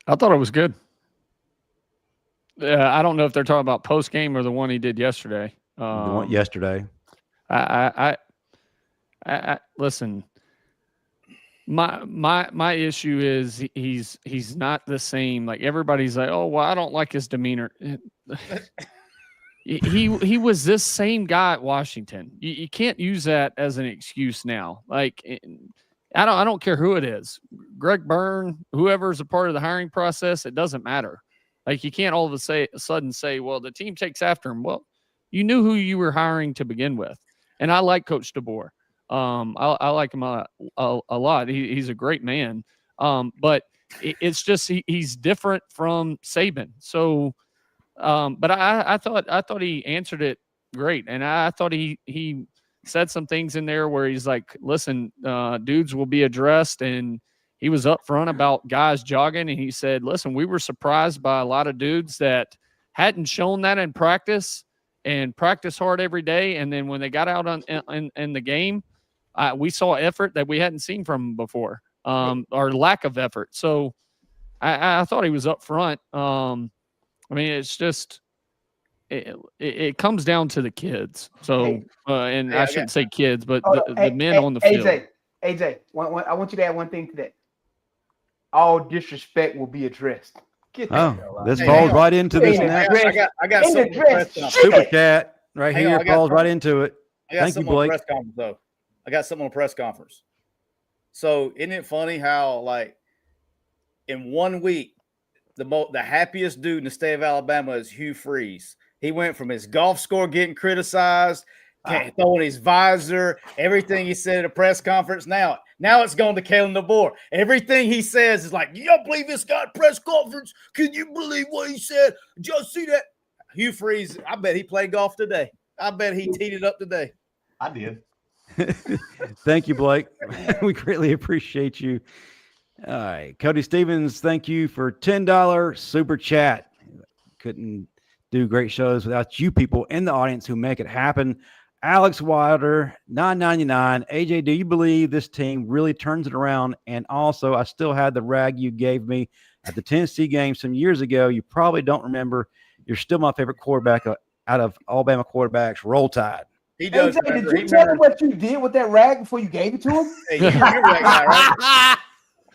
I thought it was good. I don't know if they're talking about post game or the one he did yesterday. The one yesterday. I listen. My issue is he's not the same. Like everybody's like, oh well, I don't like his demeanor. He was this same guy at Washington. You can't use that as an excuse now. Like I don't care who it is, Greg Byrne, whoever's a part of the hiring process. It doesn't matter. Like you can't all of a sudden say, well, the team takes after him. Well, you knew who you were hiring to begin with. And I like Coach DeBoer. I like him a lot. He's a great man. But it's just he's different from Saban. So, but I thought he answered it great, and I thought he said some things in there where he's like, listen, dudes will be addressed, and he was upfront about guys jogging, and he said, listen, we were surprised by a lot of dudes that hadn't shown that in practice and practice hard every day, and then when they got out in the game, we saw effort that we hadn't seen from them before, or lack of effort. So I thought he was upfront. I mean, it's just it comes down to the kids. So, and I shouldn't say kids, but the men on the field. AJ, I want you to add one thing to that. All disrespect will be addressed. This falls right into this now. I got something on the press conference. Super Cat right here falls right into it. Thank you, Blake. Press conference, though. I got something on a press conference. So isn't it funny how, like, in 1 week, the happiest dude in the state of Alabama is Hugh Freeze. He went from his golf score getting criticized, throwing his visor, everything he said at a press conference. Now it's going to Kalen DeBoer. Everything he says is like, you don't believe this guy at press conference? Can you believe what he said? Just see that? Hugh Freeze, I bet he played golf today. I bet he teed it up today. I did. Thank you, Blake. We greatly appreciate you. All right. Cody Stevens, thank you for $10 super chat. Couldn't do great shows without you people in the audience who make it happen. Alex Wilder, $9.99. AJ, do you believe this team really turns it around? And also, I still had the rag you gave me at the Tennessee game some years ago. You probably don't remember. You're still my favorite quarterback out of Alabama quarterbacks. Roll Tide. He does. AJ, did you tell him what you did with that rag before you gave it to him? Hey, you remember that guy, right?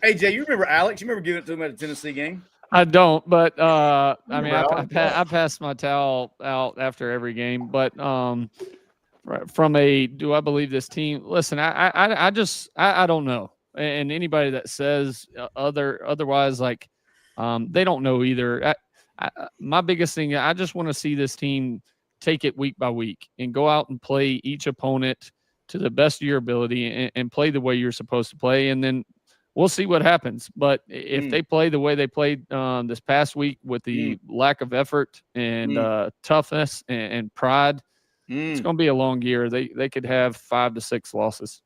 AJ, you remember Alex? You remember giving it to him at the Tennessee game? I don't, but I mean, I pass my towel out after every game. But from a do I believe this team? Listen, I don't know, and anybody that says otherwise, like they don't know either. My biggest thing, I just want to see this team take it week by week and go out and play each opponent to the best of your ability and play the way you're supposed to play, and then we'll see what happens. But if they play the way they played this past week with the lack of effort and toughness and pride, it's going to be a long year. They could have 5 to 6 losses.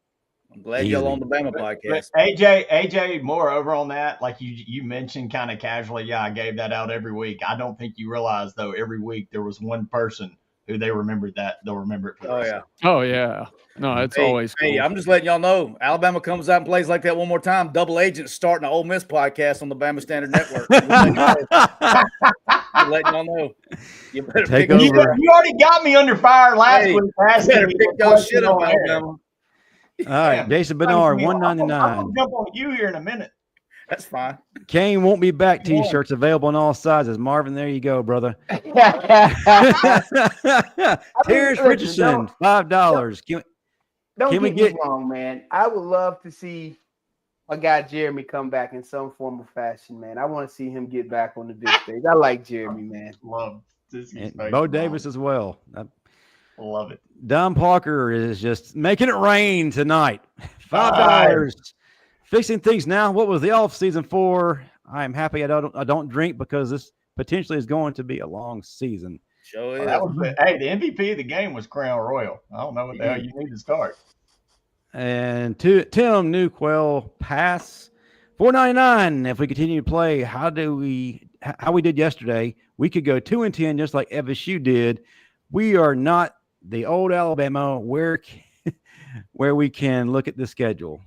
I'm glad y'all on the Bama podcast. But AJ, moreover on that, like you mentioned kind of casually, yeah, I gave that out every week. I don't think you realize, though, every week there was one person who they remembered that they'll remember it for the rest of it. Oh, yeah. No, it's always cool. Hey, I'm just letting y'all know, Alabama comes out and plays like that one more time. Double Agent starting an Ole Miss podcast on the Bama Standard Network. I'm letting y'all know. You better take over. You already got me under fire last week. You better pick your shit up, Alabama. All right, Jason Bernard, $1.99. I'm gonna jump on you here in a minute. That's fine. Kane won't be back T-shirts available in all sizes. Marvin, there you go, brother. Terrence Richardson, $5. Don't get me wrong, man. I would love to see my guy Jeremy come back in some form or fashion, man. I want to see him get back on the big stage. I like Jeremy, man. Love this. Bo Davis as well. Love it. Don Parker is just making it rain tonight. $5. Fixing things now. What was the off season for? I am happy I don't drink because this potentially is going to be a long season. Sure is. Hey, the MVP of the game was Crown Royal. I don't know what the hell you need to start. And Tim Newquell pass $4.99. If we continue to play, how we did yesterday, we could go 2-10 just like FSU did. We are not the old Alabama where we can look at the schedule.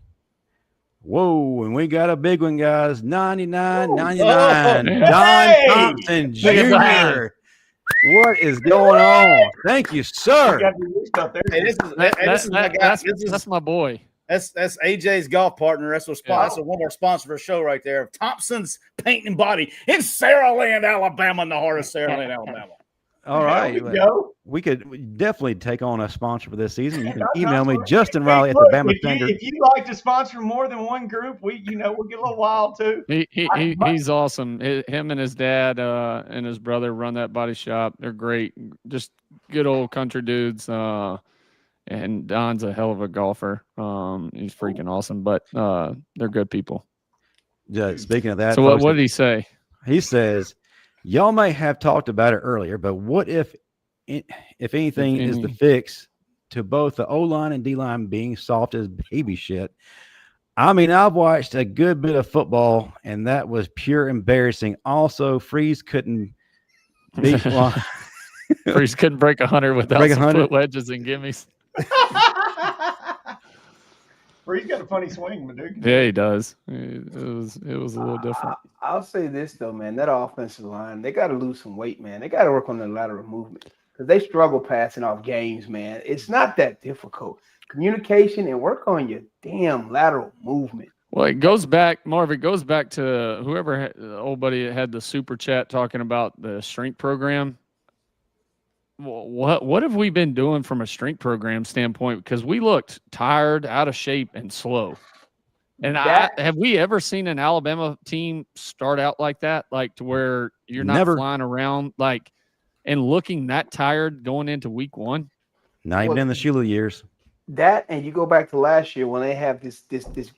Whoa, and we got a big one, guys. 99.99. Don Thompson Jr. What is going on? Thank you, sir. Hey, that's my boy. That's AJ's golf partner. That's one of our sponsors for the show right there. Thompson's Paint and Body in Saraland, Alabama, in the heart of Saraland, Alabama. All right. We could definitely take on a sponsor for this season. You can email me, Justin Riley at the Bama Standard. If you like to sponsor more than one group, we'll get a little wild too. He's awesome. Him and his dad and his brother run that body shop. They're great. Just good old country dudes. And Don's a hell of a golfer. He's freaking awesome, but they're good people. Speaking of that, So what did he say? He says, y'all may have talked about it earlier, but what if anything is the fix to both the O-line and D-line being soft as baby shit? I mean, I've watched a good bit of football, and that was pure embarrassing. Also, Freeze couldn't beat Freeze couldn't break 100 without some foot wedges and gimmies. Freeze got a funny swing, but dude. Yeah, he does. It was a little different. I'll say this though, man. That offensive line, they got to lose some weight, man. They got to work on the lateral movement because they struggle passing off games, man. It's not that difficult. Communication and work on your damn lateral movement. Well, it goes back, Marv. It goes back to whoever the old buddy that had the super chat talking about the strength program. What have we been doing from a strength program standpoint? Because we looked tired, out of shape, and slow. And have we ever seen an Alabama team start out like that, like to where you're not flying around like and looking that tired going into week one? Not even in the Shula years. That, and you go back to last year when they have this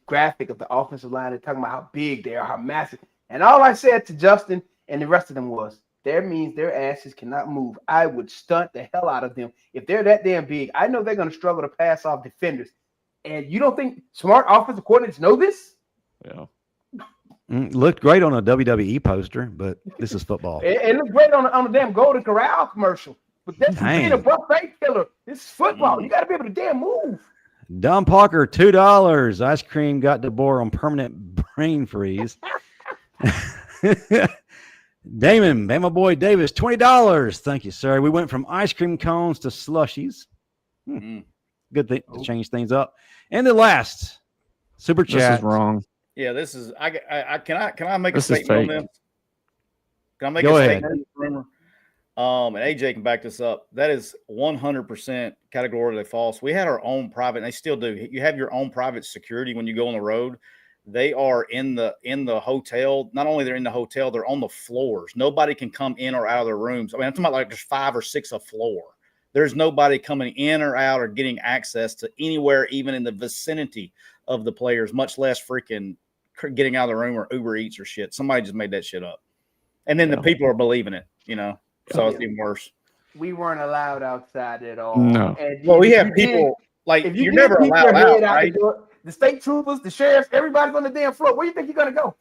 graphic of the offensive line, they're talking about how big they are, how massive. And all I said to Justin and the rest of them was, that means their asses cannot move. I would stunt the hell out of them. If they're that damn big, I know they're going to struggle to pass off defenders. And you don't think smart offensive coordinators know this? Yeah. Looked great on a WWE poster, but this is football. It looked great on the damn Golden Corral commercial. But this is being a buffet killer. This is football. You got to be able to damn move. Don Parker, $2. Ice cream got DeBoer on permanent brain freeze. Damon, Bama Boy Davis, $20. Thank you, sir. We went from ice cream cones to slushies. Good thing to change things up. And the last super chat. This is wrong. Yeah, this is. Can I make This a is statement fake. on this? Can I make Go a ahead. statement? And AJ can back this up. That is 100% categorically false. We had our own private, and they still do. You have your own private security when you go on the road. They are in the hotel. Not only they're in the hotel, they're on the floors. Nobody can come in or out of their rooms. I mean, I'm talking about like there's 5 or 6 a floor. There's nobody coming in or out or getting access to anywhere, even in the vicinity of the players, much less freaking getting out of the room or Uber Eats or shit. Somebody just made that shit up. And then the people are believing it, so it's even worse. We weren't allowed outside at all. No. And Well, we have people like if you're get never people allowed head out, right? the door, the state troopers, the sheriffs, everybody's on the damn floor. Where do you think you're going to go?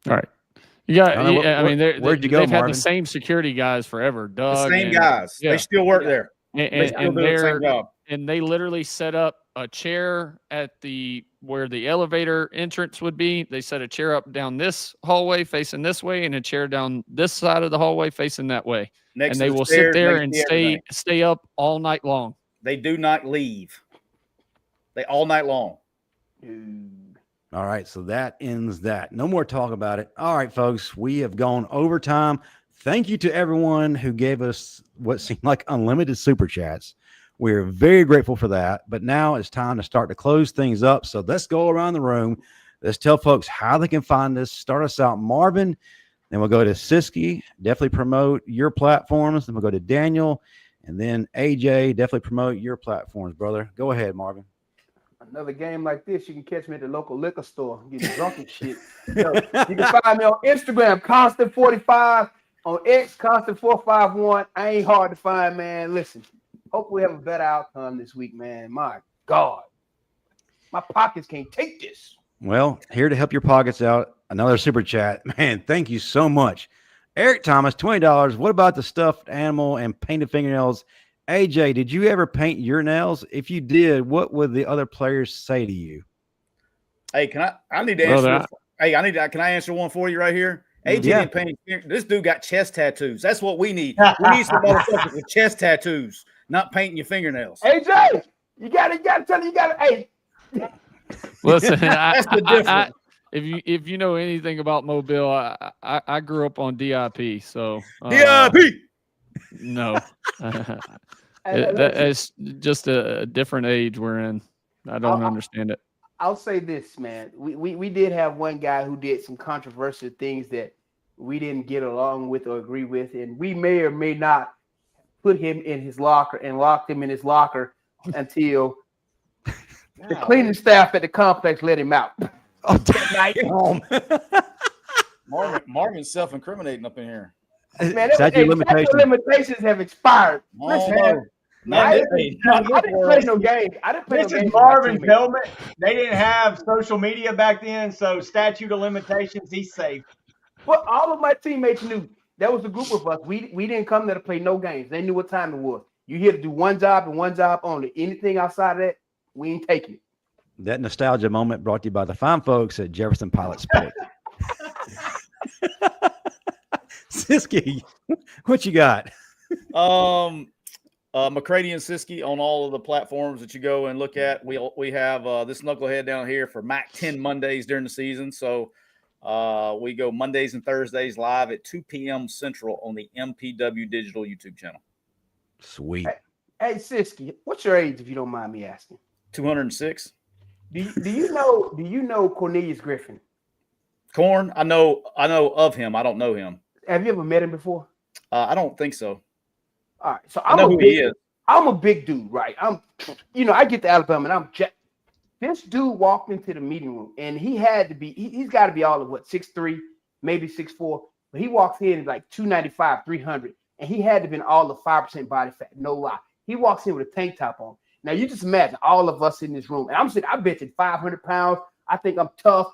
All right. You got. I don't know, Where'd you go, They've had Marvin? the same security guys forever. Doug, The same guys. Yeah. They still work there. They still And do the same job. they literally set up a chair at where the elevator entrance would be. They set a chair up down this hallway facing this way, and a chair down this side of the hallway facing that way. Next And to they the will stairs, sit there they and see everything. stay up all night long. They do not leave. They all night long. All right, so that ends that. No more talk about it. All right, folks, we have gone overtime. Thank you to everyone who gave us what seemed like unlimited super chats. We're very grateful for that. But now it's time to start to close things up. So let's go around the room. Let's tell folks how they can find us. Start us out, Marvin. Then we'll go to Siskey. Definitely promote your platforms. Then we'll go to Daniel. And then AJ, definitely promote your platforms, brother. Go ahead, Marvin. Another game like this, you can catch me at the local liquor store getting drunk and shit. So, you can find me on Instagram, Constant45, on X, Constant451. I ain't hard to find, man. Listen, hopefully we have a better outcome this week, man. My God, my pockets can't take this. Well, here to help your pockets out, another super chat. Man, thank you so much. Eric Thomas, $20. What about the stuffed animal and painted fingernails? AJ, did you ever paint your nails? If you did, what would the other players say to you? Hey, I need to answer. Can I answer one for you right here? AJ didn't paint his finger. This dude got chest tattoos. That's what we need. We need some motherfuckers with chest tattoos, not painting your fingernails. AJ, you gotta tell you gotta. Hey, listen, That's the difference. If you know anything about Mobile, I grew up on DIP, so DIP. No, it's just a different age we're in. I don't understand it. I'll say this, man. We did have one guy who did some controversial things that we didn't get along with or agree with, and we may or may not put him in his locker and locked him in his locker until the cleaning staff at the complex let him out. Oh, get home. Marvin's self-incriminating up in here. Man, Statute of limitations have expired. Listen, I didn't play no games. I didn't play no This games. is Marvin's helmet. They didn't have social media back then, so statute of limitations, he's safe. But all of my teammates knew that was a group of us. We didn't come there to play no games. They knew what time it was. You here to do one job and one job only. Anything outside of that, we ain't taking it. That nostalgia moment brought to you by the fine folks at Jefferson Pilot Sport. Siskey, what you got? McCready and Siskey on all of the platforms that you go and look at. We have this knucklehead down here for Mac 10 Mondays during the season. So we go Mondays and Thursdays live at 2 p.m. Central on the MPW Digital YouTube channel. Sweet. Hey, Siskey, what's your age, if you don't mind me asking? 206. Do you know Cornelius Griffin? Corn, I know of him. I don't know him. Have you ever met him before? I don't think so. All right, so I know who he is. I'm a big dude, right? I get to Alabama and this dude walked into the meeting room and he had to be, he's got to be all of 6'3", maybe 6'4", but he walks in like 295, 300, and he had to be all of 5% body fat, no lie. He walks in with a tank top on. Now you just imagine all of us in this room, and I'm sitting, I bet you 500 pounds. I think I'm tough.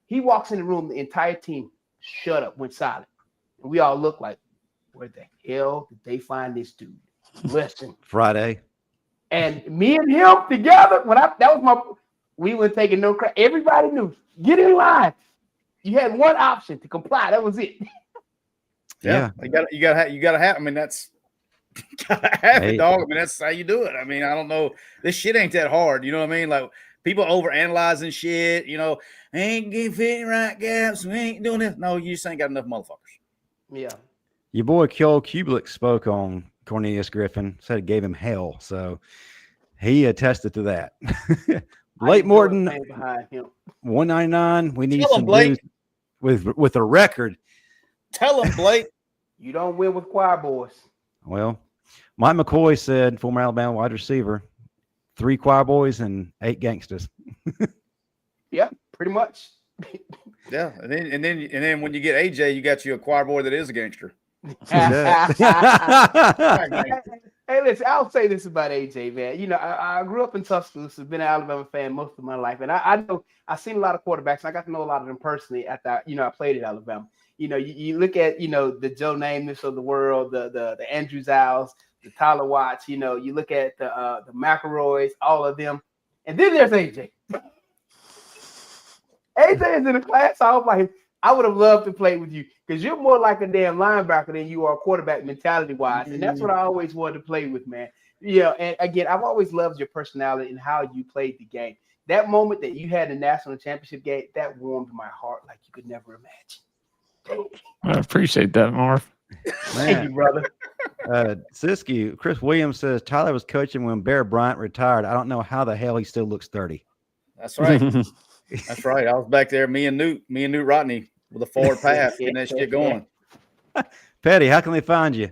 He walks in the room, the entire team shut up, went silent, and we all look like, where the hell did they find this dude? Listen, Friday. And me and him together, we were taking no crap. Everybody knew, get in line. You had one option to comply. That was it. Yeah. You gotta have. I mean, that's gotta have it, dog. I mean, that's how you do it. I mean, I don't know. This shit ain't that hard. You know what I mean? Like people overanalyzing shit. Ain't getting fit right gaps. We ain't doing this. No, you just ain't got enough motherfuckers. Yeah. Your boy Kyle Kublik spoke on Cornelius Griffin, said it gave him hell. So he attested to that. Blake Morton, 199. We need some news with a record. Tell him, Blake. You don't win with choir boys. Well, Mike McCoy said, former Alabama wide receiver, 3 choir boys and 8 gangsters. Yeah, pretty much. Yeah, and then when you get AJ, you got you a choir boy that is a gangster. Hey, listen, I'll say this about AJ, man. I grew up in Tuscaloosa, been an Alabama fan most of my life, and I know I've seen a lot of quarterbacks, and I got to know a lot of them personally after I played at Alabama. You look at the Joe Namaths of the world, the Andrew Zowes, the Tyler Watts. You look at the McElroys, all of them, and then there's AJ. AJ is in the class. I was like, I would have loved to play with you because you're more like a damn linebacker than you are quarterback mentality-wise. And that's what I always wanted to play with, man. And again, I've always loved your personality and how you played the game. That moment that you had the national championship game, that warmed my heart like you could never imagine. I appreciate that, Marv. Thank you, brother. Siskey, Chris Williams says, Tyler was coaching when Bear Bryant retired. I don't know how the hell he still looks 30. That's right. That's right. I was back there, me and Newt Rodney with a forward pass, getting that shit going. Pettey, how can they find you?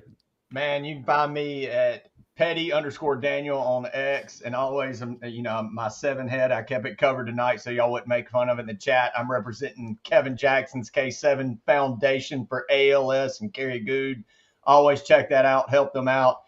Man, you can find me at Pettey_Daniel on X, and always, my 7 head, I kept it covered tonight so y'all wouldn't make fun of it in the chat. I'm representing Kevin Jackson's K7 Foundation for ALS and Kerry Good. Always check that out, help them out.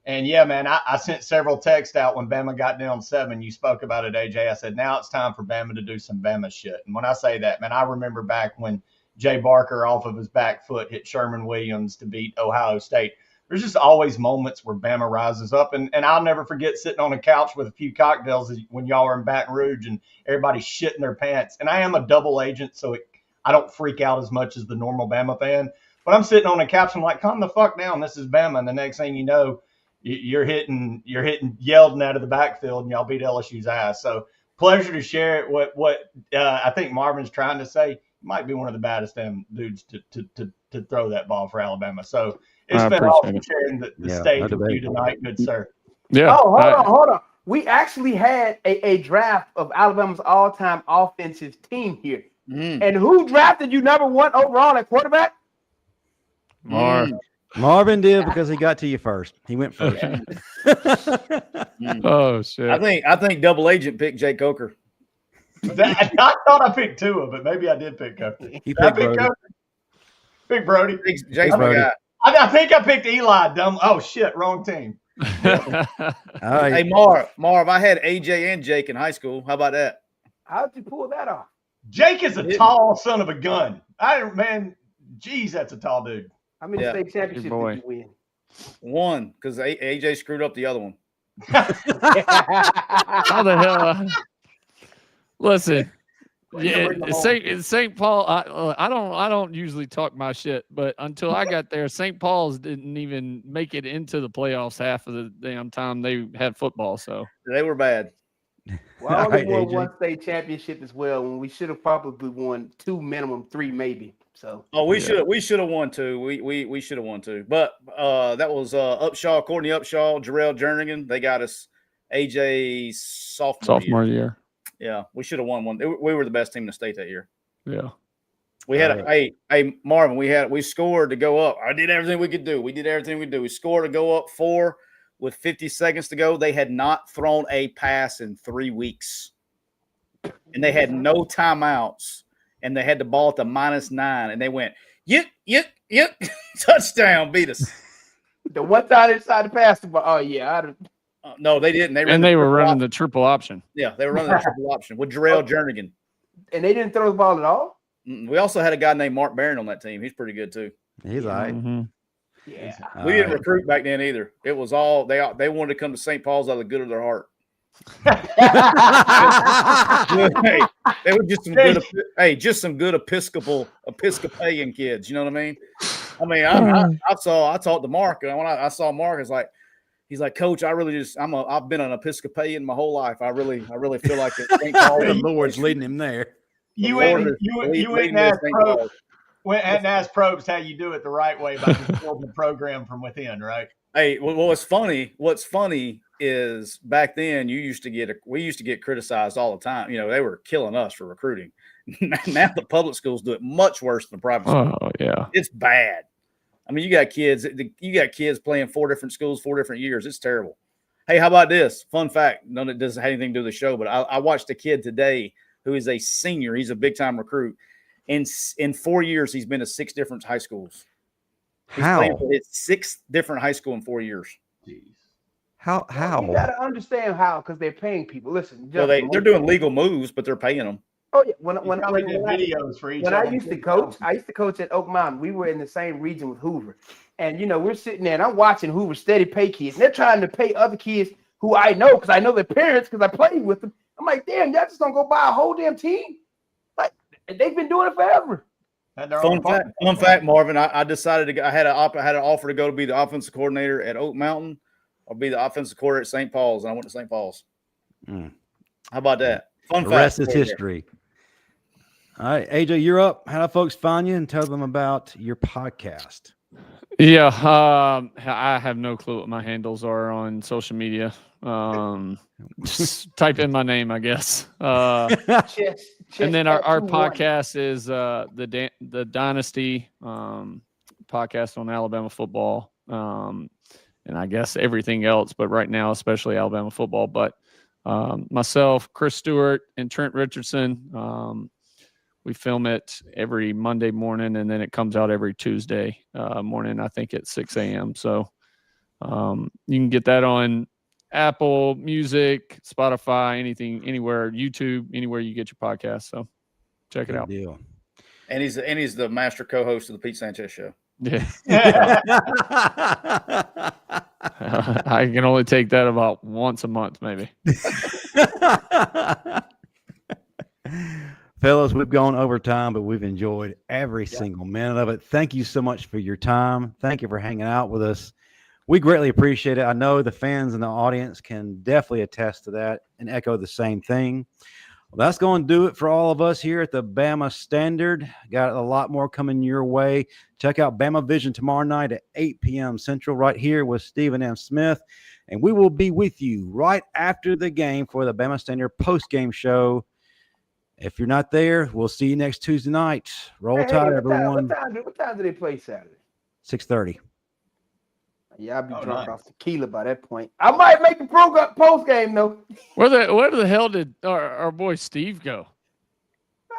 And yeah, man, I sent several texts out when Bama got down 7. You spoke about it, AJ. I said, now it's time for Bama to do some Bama shit. And when I say that, man, I remember back when Jay Barker off of his back foot hit Sherman Williams to beat Ohio State. There's just always moments where Bama rises up. And I'll never forget sitting on a couch with a few cocktails when y'all are in Baton Rouge and everybody's shitting their pants. And I am a double agent, so I don't freak out as much as the normal Bama fan. But I'm sitting on a couch and I'm like, calm the fuck down. This is Bama. And the next thing you know, you're hitting Yeldon out of the backfield and y'all beat LSU's ass. So pleasure to share it. What I think Marvin's trying to say, might be one of the baddest damn dudes to throw that ball for Alabama. So it's been awesome sharing the stage with you tonight, good sir. Yeah. Oh, hold on. We actually had a draft of Alabama's all-time offensive team here. And who drafted you number 1 overall at quarterback? Marvin did because he got to you first. He went first. Oh shit! I think double agent picked Jay Coker. I thought I picked Tua, but maybe I did pick Coker. He Did I picked pick Brody. Coker? Pick Brody. Jake's my Brody. guy. I think I picked Eli. Dumb. Oh shit, wrong team. All right. Hey, Marv, I had AJ and Jake in high school. How about that? How'd you pull that off? Jake is a tall son of a gun. Geez, that's a tall dude. How many state championships boy. did you win? One, because AJ screwed up the other one. How the hell? Listen, yeah, St. Paul. I don't usually talk my shit, but until I got there, St. Paul's didn't even make it into the playoffs half of the damn time they had football. So They were bad. Well, I only All right, won AJ. one state championship as well, when we should have probably won 2, minimum 3, maybe. So We should have won two. We should have won two. But that was Upshaw, Courtney Upshaw, Jarrell Jernigan. They got us AJ sophomore year. Yeah, we should have won one. We were the best team in the state that year. Yeah. We had hey Marvin, we scored to go up. I did everything we could do. We scored to go up 4 with 50 seconds to go. They had not thrown a pass in 3 weeks. And they had no timeouts. And they had the ball at the -9. And they went, yip, touchdown, beat us. the one time inside the pass the ball. Oh yeah, No, they didn't. They were running the triple option. Yeah, they were running the triple option with Jarrell Jernigan. and they didn't throw the ball at all. We also had a guy named Mark Barron on that team. He's pretty good too. He's all right. Mm-hmm. Yeah, We didn't recruit back then either. It was all they wanted to come to St. Paul's out of the good of their heart. Hey, they were just some good Episcopalian kids. You know what I mean? I talked to Mark, and when I saw Mark, he's like, Coach, I've been an Episcopalian my whole life. I really feel like it. The Lord's leading him there. You went and asked Probst how you do it the right way by just building the program from within, right? Hey, what's funny is back then we used to get criticized all the time. You know, they were killing us for recruiting. Now the public schools do it much worse than the private schools. Oh yeah, It's bad. I mean, you got kids playing 4 different schools, 4 different years. It's terrible. Hey, how about this? Fun fact. None of it doesn't have anything to do with the show, but I watched a kid today who is a senior. He's a big-time recruit. In 4 years, he's been to 6 different high schools. He's played for his 6th different high school in 4 years. Jeez. How? You gotta understand how, because they're paying people. Listen, Well, they're doing legal moves, but they're paying them. Oh yeah, when videos for each. When I used to coach at Oak Mountain. We were in the same region with Hoover, and we're sitting there and I'm watching Hoover steady pay kids. And they're trying to pay other kids who I know because I know their parents because I played with them. I'm like, damn, y'all just don't go buy a whole damn team. Like they've been doing it forever. Fun fact, Marvin. I decided I had an offer to go to be the offensive coordinator at Oak Mountain, or be the offensive coordinator at St. Paul's, and I went to St. Paul's. Mm. How about that? Fun The fact. rest is history. All right, AJ, you're up. How do folks find you, and tell them about your podcast? Yeah, I have no clue what my handles are on social media. Just type in my name, I guess. And then our podcast is the Dynasty podcast on Alabama football, and I guess everything else, but right now especially Alabama football. But myself, Chris Stewart, and Trent Richardson. We film it every Monday morning, and then it comes out every Tuesday morning, I think at 6 a.m. So you can get that on Apple Music, Spotify, anything, anywhere, YouTube, anywhere you get your podcast. So check it out. Deal. And he's the master co-host of the Pete Sanchez Show. Yeah. I can only take that about once a month, maybe. Fellas, we've gone over time, but we've enjoyed every single minute of it. Thank you so much for your time. Thank you for hanging out with us. We greatly appreciate it. I know the fans in the audience can definitely attest to that and echo the same thing. Well, that's going to do it for all of us here at the Bama Standard. Got a lot more coming your way. Check out Bama Vision tomorrow night at 8 p.m. Central right here with Stephen M. Smith. And we will be with you right after the game for the Bama Standard post-game show. If you're not there, we'll see you next Tuesday night. Roll Tide, everyone. What time do they play Saturday? 6:30. Yeah, I'd be Oh, drunk nice. off tequila by that point. I might make the post game though. Where the hell did our boy Steve go?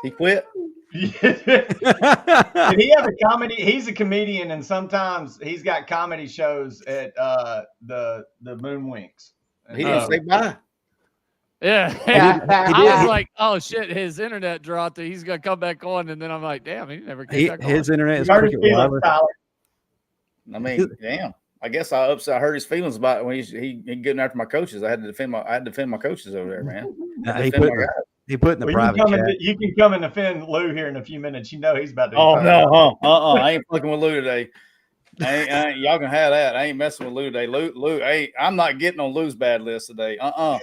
He quit. Did he have a comedy? He's a comedian, and sometimes he's got comedy shows at the Moonwinks. He didn't say bye. Yeah. He I was did. like, oh shit, his internet dropped. He's gonna come back on, and then I'm like, damn, he never came back on. His internet is Hurt his cricket feelings, wireless. Tyler. I mean, damn. I guess I hurt his feelings about when he getting after my coaches. I had to defend my coaches over there, man. Nah, he put in the Well, private chat. you can come and defend Lou here in a few minutes. You know he's about to. Oh no, I ain't fucking with Lou today. I ain't, y'all can have that. I ain't messing with Lou today. Lou, I'm not getting on Lou's bad list today. Y'all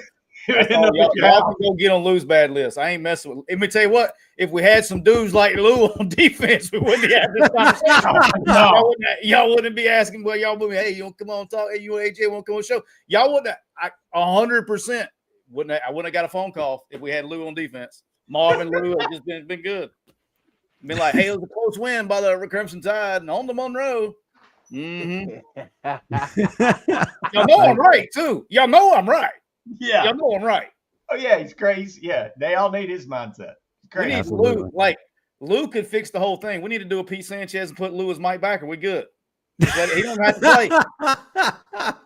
can go get on Lou's bad list. I ain't messing with. Let me tell you what. If we had some dudes like Lou on defense, we wouldn't have this conversation. No. Y'all wouldn't be asking. Well, y'all would be. Hey, you want to come on talk? Hey, you and AJ want to come on the show? Y'all wouldn't. 100% wouldn't. I wouldn't have got a phone call if we had Lou on defense. Marvin Lou has just been good. Been like, hey, it was a close win by the Crimson Tide and on the Monroe. Mm-hmm. Y'all know I'm right too. Y'all know I'm right. Yeah. Y'all know I'm right. Oh yeah, he's crazy. Yeah, they all need his mindset. We Crazy. need Absolutely. Lou. Like Lou could fix the whole thing. We need to do a Pete Sanchez and put Lou as Mike Backer. We good. He don't have to play.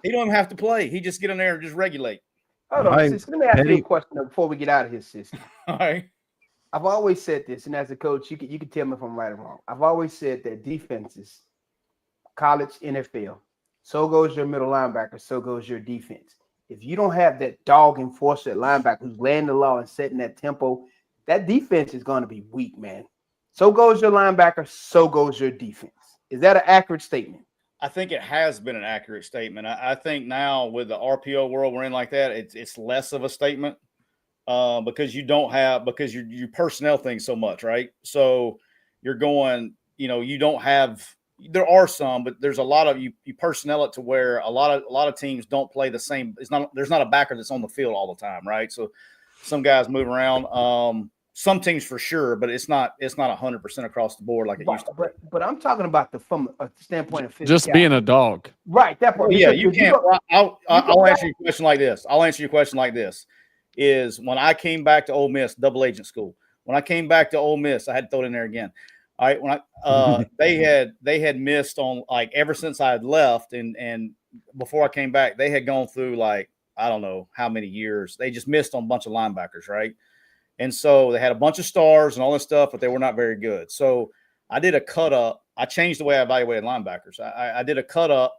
He don't even have to play. He just get in there and just regulate. Hold on, Right. sis. Let me ask you Pettey. a question before we get out of here, sis. All right. I've always said this, and as a coach, you can tell me if I'm right or wrong. I've always said that defenses, college, NFL, so goes your middle linebacker, so goes your defense. If you don't have that dog enforcer at linebacker who's laying the law and setting that tempo, that defense is going to be weak, man. So goes your linebacker, so goes your defense. Is that an accurate statement? I think it has been an accurate statement. I think now with the RPO world we're in like that, it's less of a statement because your personnel thing so much, right? So you're going, you don't have. There are some, but there's a lot of you personnel it to where a lot of teams don't play the same. There's not a backer that's on the field all the time, right? So some guys move around. Some teams for sure, but it's not 100% across the board like it used to be. But I'm talking about from a standpoint of Just being a dog. right. That part. Yeah, Because you can't. I'll answer your question like this. Is when I came back to Ole Miss, double agent school. When I came back to Ole Miss, I had to throw it in there again. All right, when they had missed on like ever since I had left and before I came back, they had gone through like I don't know how many years. They just missed on a bunch of linebackers, right? And so they had a bunch of stars and all this stuff, but they were not very good. So I did a cut up. I changed the way I evaluated linebackers. I did a cut up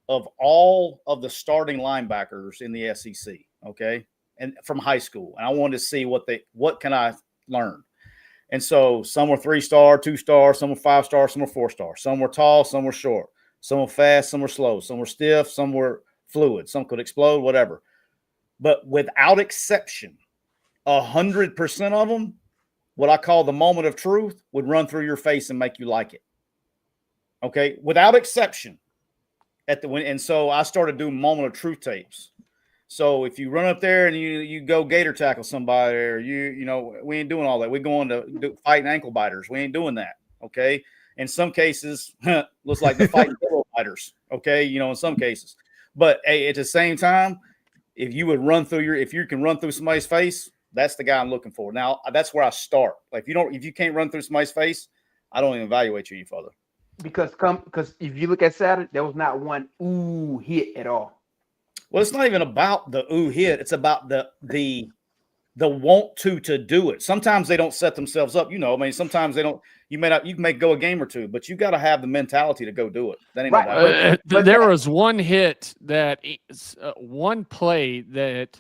of all of the starting linebackers in the SEC, okay, and from high school. And I wanted to see what can I learn. And so some were 3-star, 2-star, some were 5-star, some were 4-star. Some were tall, some were short. Some were fast, some were slow. Some were stiff, some were fluid. Some could explode, whatever. But without exception, 100% of them, what I call the moment of truth, would run through your face and make you like it. Okay, without exception. And so I started doing moment of truth tapes. So if you run up there and you go gator tackle somebody, or we ain't doing all that. We're going to fighting ankle biters. We ain't doing that. Okay. In some cases, looks like they're fighting pillow biters. Okay, in some cases. But hey, at the same time, if you can run through somebody's face, that's the guy I'm looking for. Now that's where I start. Like if you can't run through somebody's face, I don't even evaluate you any further. Because if you look at Saturday, there was not one hit at all. Well, it's not even about the hit. It's about the want to do it. Sometimes they don't set themselves up. Sometimes they don't. You may go a game or two, but you got to have the mentality to go do it. That ain't right. There was one hit one play that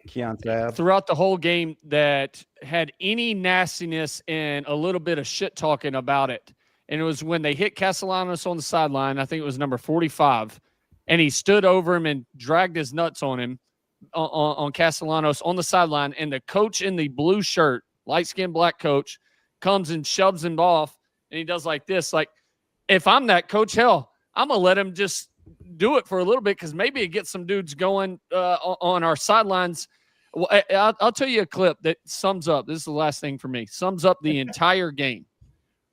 throughout the whole game that had any nastiness and a little bit of shit talking about it. And it was when they hit Castellanos on the sideline. I think it was number 45. And he stood over him and dragged his nuts on him, on Castellanos on the sideline. And the coach in the blue shirt, light-skinned black coach, comes and shoves him off. And he does like this. Like, if I'm that coach, hell, I'm going to let him just do it for a little bit because maybe it gets some dudes going on our sidelines. I'll tell you a clip that sums up. This is the last thing for me. Sums up the entire game.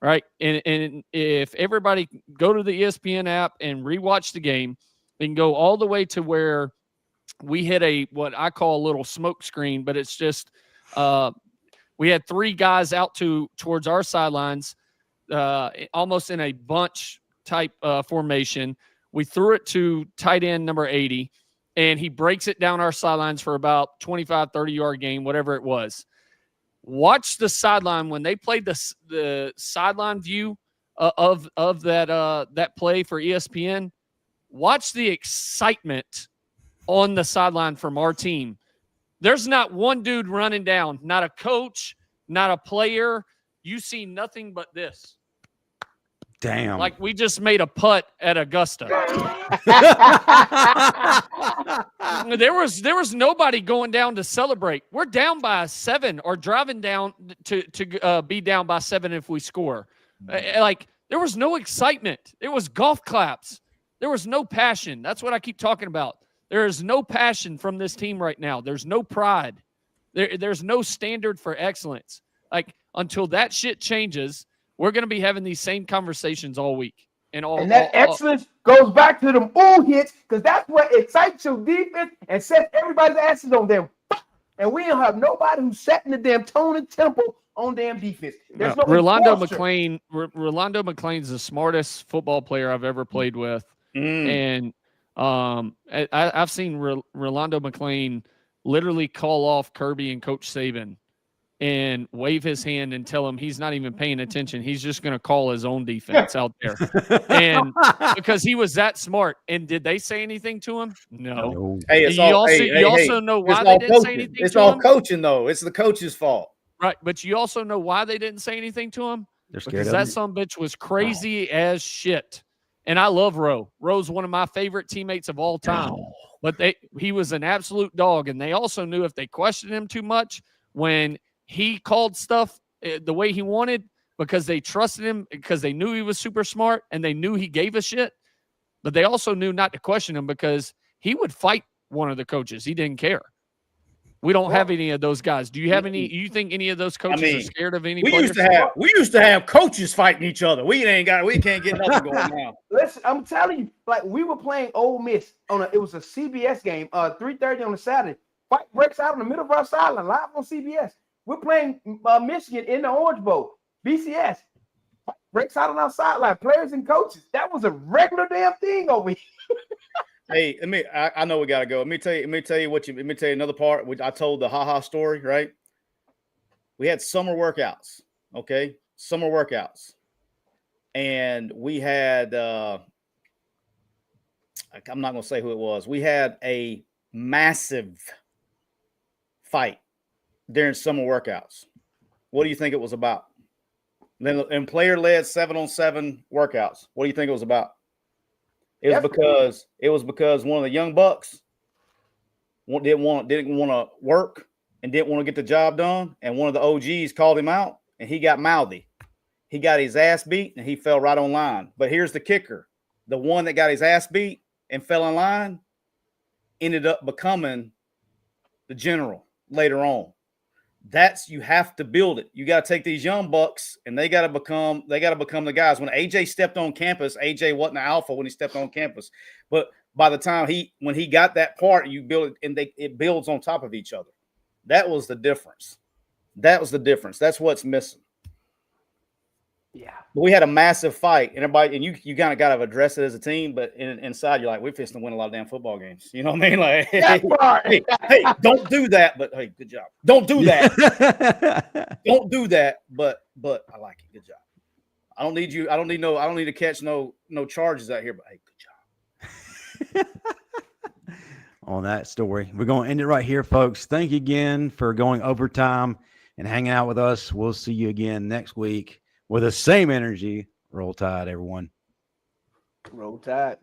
right? And if everybody go to the ESPN app and rewatch the game, and go all the way to where we hit what I call a little smoke screen, but it's just we had 3 guys out towards our sidelines, almost in a bunch type formation. We threw it to tight end number 80, and he breaks it down our sidelines for about 25, 30-yard gain, whatever it was. Watch the sideline when they played the sideline view of that play for ESPN. Watch the excitement on the sideline from our team. There's not one dude running down, not a coach, not a player. You see nothing but this. Damn. Like we just made a putt at Augusta. There was nobody going down to celebrate. We're down by 7 or driving down to be down by 7 if we score. Like there was no excitement. It was golf claps. There was no passion. That's what I keep talking about. There is no passion from this team right now. There's no pride. There's no standard for excellence. Like until that shit changes, we're going to be having these same conversations all week. And that excellence goes back to them hits, because that's what excites your defense and sets everybody's asses on them. And we don't have nobody who's setting the damn tone and tempo on damn defense. There's no Rolando McClain's the smartest football player I've ever played with. And I've seen Rolando McClain literally call off Kirby and Coach Saban and wave his hand and tell him he's not even paying attention. He's just going to call his own defense out there. And because he was that smart. And did they say anything to him? No. Hey, you also know why they didn't say anything to him? It's all coaching, though. It's the coach's fault. Right. But you also know why they didn't say anything to him? They're scared because of that him. sumbitch was crazy as shit. And I love Roe. Roe's one of my favorite teammates of all time. But he was an absolute dog. And they also knew if they questioned him too much, when he called stuff the way he wanted, because they trusted him, because they knew he was super smart and they knew he gave a shit. But they also knew not to question him because he would fight one of the coaches. He didn't care. We don't have any of those guys. Do you have any? You think any of those coaches are scared of any? We used to have coaches fighting each other. We can't get nothing going now. Listen, I'm telling you, like we were playing Ole Miss it was a CBS game, 3:30 on a Saturday. Fight breaks out in the middle of our sideline, live on CBS. We're playing Michigan in the Orange Bowl, BCS. Fight breaks out on our sideline, players and coaches. That was a regular damn thing over here. Hey, I know we gotta go. Let me tell you another part. I told the haha story, right? We had summer workouts, okay? Summer workouts. And we had I'm not gonna say who it was. We had a massive fight during summer workouts. What do you think it was about? And player-led 7-on-7 workouts. What do you think it was about? It was because one of the young bucks didn't want to work and didn't want to get the job done, and one of the OGs called him out, and he got mouthy. He got his ass beat, and he fell right on line. But here's the kicker: the one that got his ass beat and fell in line ended up becoming the general later on. You have to build it. You got to take these young bucks and they got to become the guys. When AJ stepped on campus, AJ wasn't an alpha when he stepped on campus. But by the time when he got that part, you build it and it builds on top of each other. That was the difference. That's what's missing. Yeah. But we had a massive fight, and everybody, and you kind of got to address it as a team, but inside you're like, we're fixing to win a lot of damn football games. You know what I mean? Like, hey, don't do that. But hey, good job. Don't do that. Don't do that. But I like it. Good job. I don't need to catch no charges out here. But hey, good job. On that story, we're going to end it right here, folks. Thank you again for going overtime and hanging out with us. We'll see you again next week with the same energy. Roll Tide, everyone. Roll Tide.